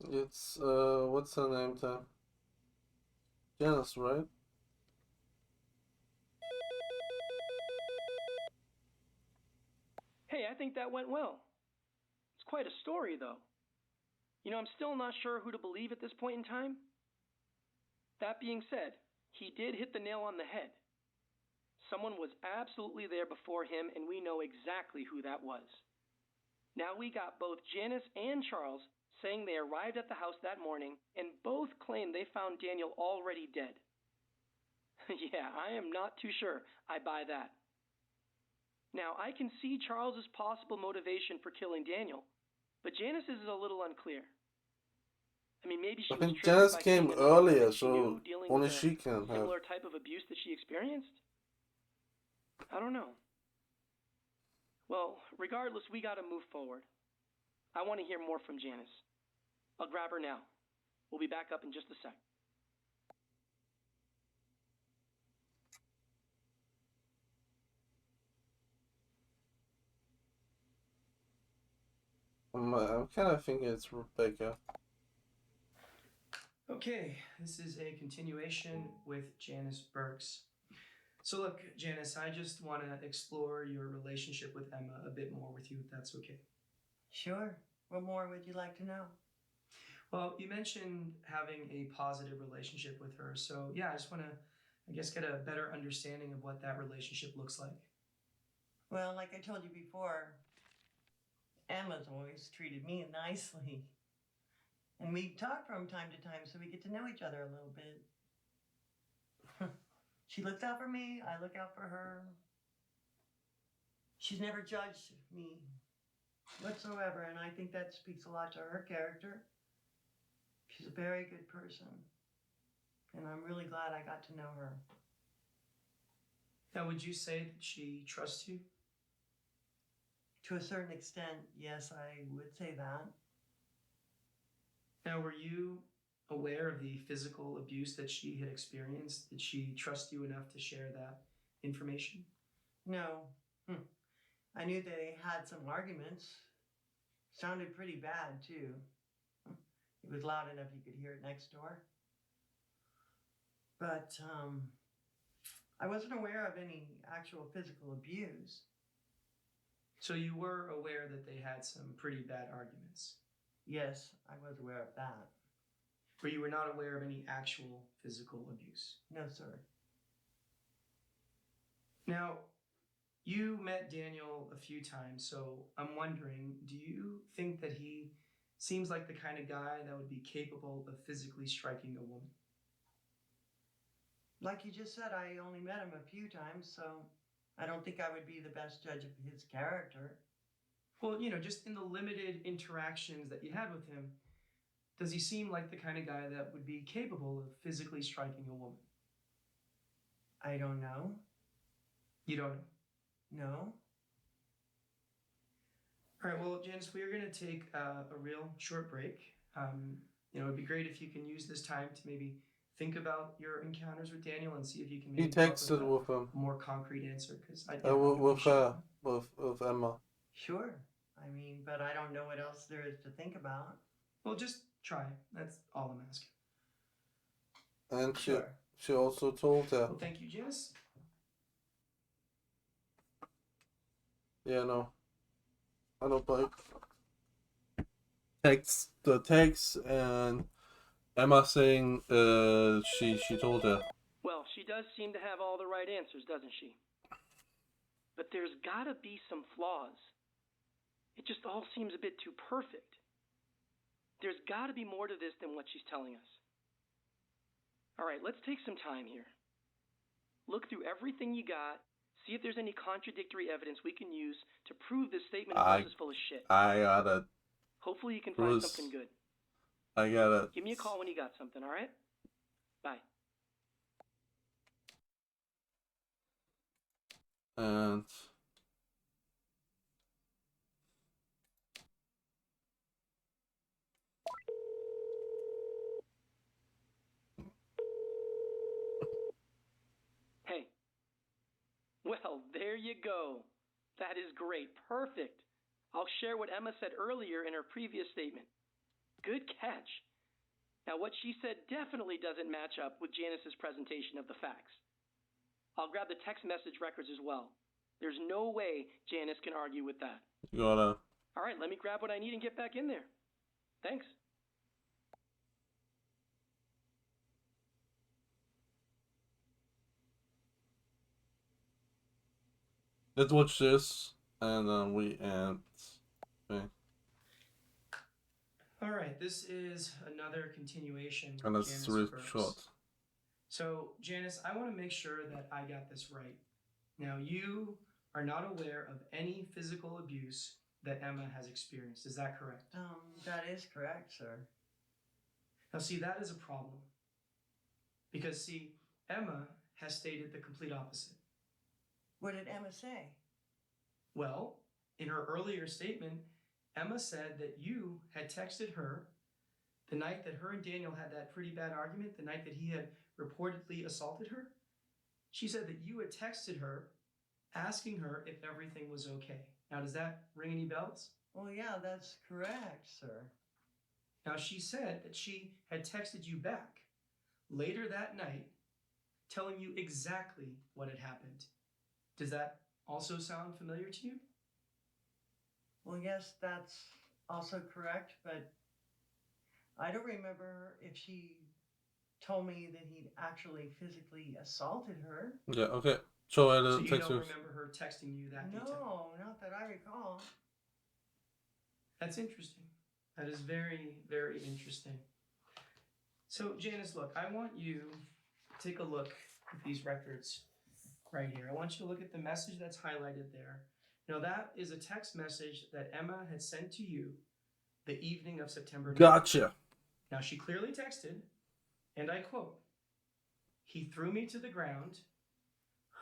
It's, what's her name, Tom? Janice, right? Hey, I think that went well. It's quite a story, though. I'm still not sure who to believe at this point in time. That being said, he did hit the nail on the head. Someone was absolutely there before him, and we know exactly who that was. Now we got both Janice and Charles saying they arrived at the house that morning, and both claim they found Daniel already dead. Yeah, I am not too sure I buy that. Now, I can see Charles's possible motivation for killing Daniel, but Janice's is a little unclear. I mean, maybe she I was think triggered Janice by came seeing another woman earlier, she knew so dealing only with a she can have. similar type of abuse that she experienced. I don't know. Well, regardless, we gotta move forward. I want to hear more from Janice. I'll grab her now. We'll be back up in just a sec. I'm kind of thinking it's Rebecca. Okay, this is a continuation with Janice Burks. So look, Janice, I just want to explore your relationship with Emma a bit more with you, if that's okay. Sure. What more would you like to know? Well, you mentioned having a positive relationship with her, so yeah, I just want to, I guess, get a better understanding of what that relationship looks like. Well, like I told you before, Emma's always treated me nicely. And we talk from time to time so we get to know each other a little bit. She looks out for me, I look out for her. She's never judged me whatsoever, and I think that speaks a lot to her character. She's a very good person, and I'm really glad I got to know her. Now, would you say that she trusts you? To a certain extent, yes, I would say that. Now, were you aware of the physical abuse that she had experienced? Did she trust you enough to share that information? No. I knew they had some arguments. Sounded pretty bad, too. It was loud enough you could hear it next door. But I wasn't aware of any actual physical abuse. So you were aware that they had some pretty bad arguments, Yes, I was aware of that. but you were not aware of any actual physical abuse. No, sir. Now, you met Daniel a few times, so I'm wondering, do you think that he seems like the kind of guy that would be capable of physically striking a woman? Like you just said, I only met him a few times, so I don't think I would be the best judge of his character. Well, just in the limited interactions that you had with him, does he seem like the kind of guy that would be capable of physically striking a woman? I don't know. You don't know. No. All right, well, Janice, we are going to take a real short break. It'd be great if you can use this time to maybe think about your encounters with Daniel and see if you can He maybe come up texted with with him. a more concrete answer. Because With her, with Emma. Sure. I mean, but I don't know what else there is to think about. Well, just try. That's all I'm asking. And Sure. she also told her. Well, thank you, Janice. Yeah, no. I don't like the text and Emma saying she told her. Well, she does seem to have all the right answers, doesn't she? But there's gotta be some flaws. It just all seems a bit too perfect. There's gotta be more to this than what she's telling us. All right, let's take some time here. Look through everything you got. See if there's any contradictory evidence we can use to prove this statement of hers is full of shit. I gotta. Hopefully you can find something good. I gotta. Give me a call when you got something, alright? Bye. And Hey. Well, there you go. That is great. Perfect. I'll share what Emma said earlier in her previous statement. Good catch. Now, what she said definitely doesn't match up with Janice's presentation of the facts. I'll grab the text message records as well. There's no way Janice can argue with that. you gotta. All right, let me grab what I need and get back in there. Thanks. Let's watch this and then we end. Okay. All right, this is another continuation with And that's Janice really Burks. short. So, Janice, I want to make sure that I got this right. Now, you are not aware of any physical abuse that Emma has experienced. Is that correct? That is correct, sir. Now, see, that is a problem. Because, see, Emma has stated the complete opposite. What did Emma say? Well, in her earlier statement, Emma said that you had texted her the night that her and Daniel had that pretty bad argument, the night that he had reportedly assaulted her. She said that you had texted her asking her if everything was okay. Now, does that ring any bells? Well, yeah, that's correct, sir. Now, she said that she had texted you back later that night telling you exactly what had happened. Does that also sound familiar to you? Well, yes, that's also correct, but I don't remember if she told me that he'd actually physically assaulted her. Yeah, okay. Show her So the you text. don't remember her texting you that detail? No, not that I recall. That's interesting. That is very, very interesting. So, Janice, look, I want you to take a look at these records right here. I want you to look at the message that's highlighted there. Now, that is a text message that Emma had sent to you the evening of September 9th. Gotcha. Now, she clearly texted, and I quote, "He threw me to the ground,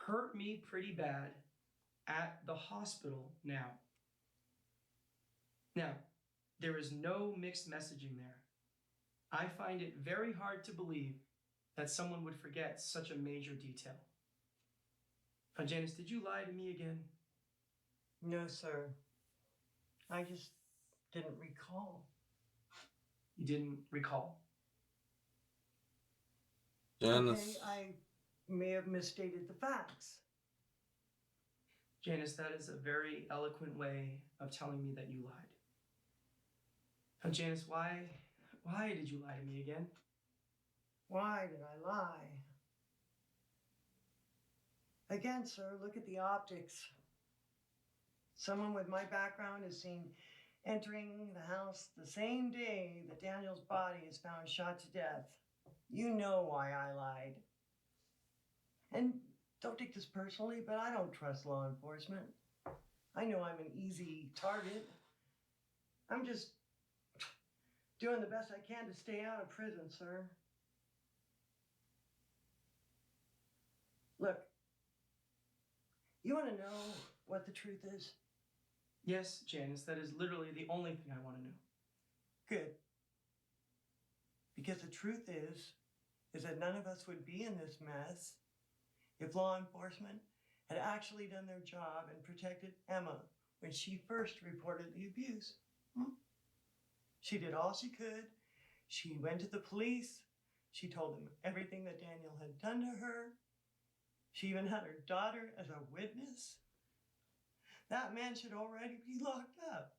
hurt me pretty bad, at the hospital now." Now, there is no mixed messaging there. I find it very hard to believe that someone would forget such a major detail. Now, Janice, did you lie to me again? No, sir. I just didn't recall. You didn't recall. Janice. Okay, I may have misstated the facts. Janice, that is a very eloquent way of telling me that you lied. Now, Janice, why did you lie to me again? Why did I lie? Again, sir, look at the optics. Someone with my background is seen entering the house the same day that Daniel's body is found shot to death. You know why I lied. And don't take this personally, but I don't trust law enforcement. I know I'm an easy target. I'm just doing the best I can to stay out of prison, sir. Look, you want to know what the truth is? Yes, Janice, that is literally the only thing I want to know. Good. Because the truth is that none of us would be in this mess if law enforcement had actually done their job and protected Emma when she first reported the abuse. She did all she could. She went to the police. She told them everything that Daniel had done to her. She even had her daughter as a witness. That man should already be locked up.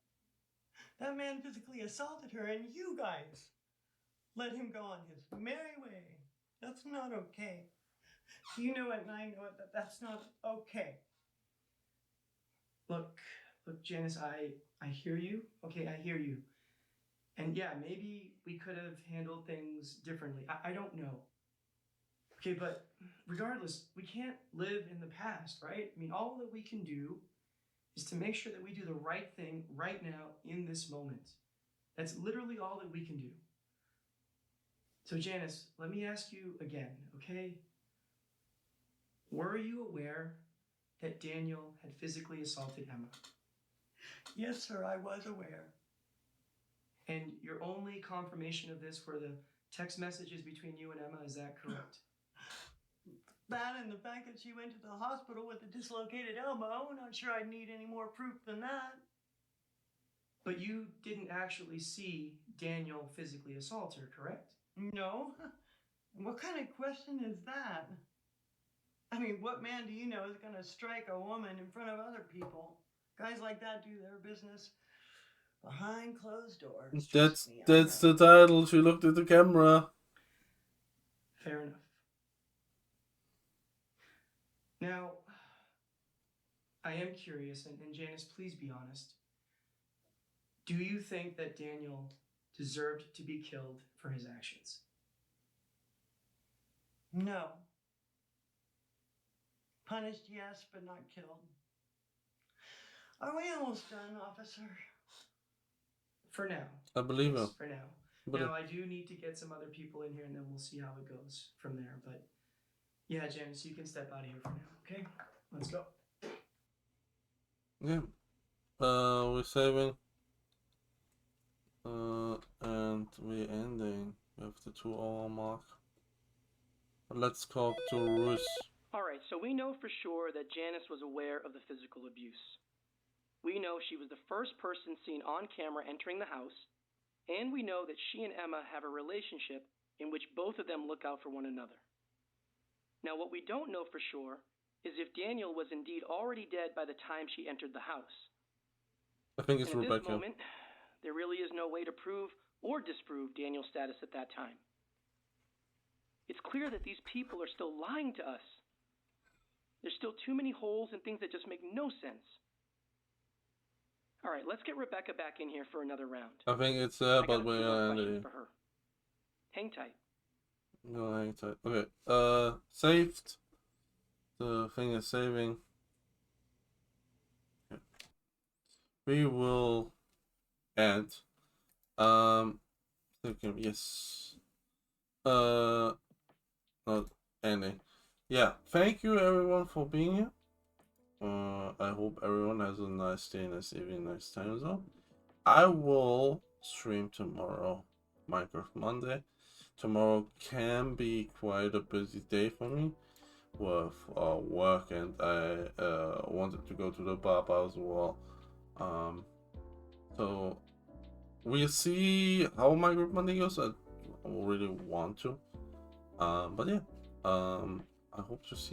That man physically assaulted her, and you guys let him go on his merry way. That's not okay. You know it, and I know it, that that's not okay. Look, Janice, I hear you. Okay, I hear you. And yeah, maybe we could have handled things differently. I don't know. Okay, but regardless, we can't live in the past, right? I mean, all that we can do is to make sure that we do the right thing right now in this moment. That's literally all that we can do. So, Janice, let me ask you again, okay? Were you aware that Daniel had physically assaulted Emma? Yes, sir, I was aware. And your only confirmation of this were the text messages between you and Emma, is that correct? That and the fact that she went to the hospital with a dislocated elbow. Not sure I'd need any more proof than that. But you didn't actually see Daniel physically assault her, correct? No? What kind of question is that? I mean, what man do you know is going to strike a woman in front of other people? Guys like that do their business behind closed doors. That's the title. She looked at the camera. Fair enough. Now, I am curious, and Janice, please be honest. Do you think that Daniel deserved to be killed for his actions? No. Punished, yes, but not killed. Are we almost done, officer? For now. I believe her. For now. But Now, I do need to get some other people in here, and then we'll see how it goes from there. But yeah, Janice, you can step out of here for now. Okay, let's go. yeah, we're saving. And we're ending with the 2-hour mark. Let's talk to Ruth. Alright, so we know for sure that Janice was aware of the physical abuse. We know she was the first person seen on camera entering the house, and we know that she and Emma have a relationship in which both of them look out for one another. Now, what we don't know for sure is if Daniel was indeed already dead by the time she entered the house. I think it's And at Rebecca. this moment, there really is no way to prove or disprove Daniel's status at that time. It's clear that these people are still lying to us. There's still too many holes and things that just make no sense. All right, let's get Rebecca back in here for another round. I think it's I got but a few we're more ending. questions for her. Hang tight. No, hang tight. Okay. Saved. The thing is saving. Okay. We will end. Thinking yes. Not ending. Yeah. Thank you everyone for being here. I hope everyone has a nice day, nice evening, nice time zone. I will stream tomorrow, Minecraft Monday. Tomorrow can be quite a busy day for me with work, and I wanted to go to the barber as well. So we'll see how Minecraft Monday goes. I really want to. But yeah. I hope to see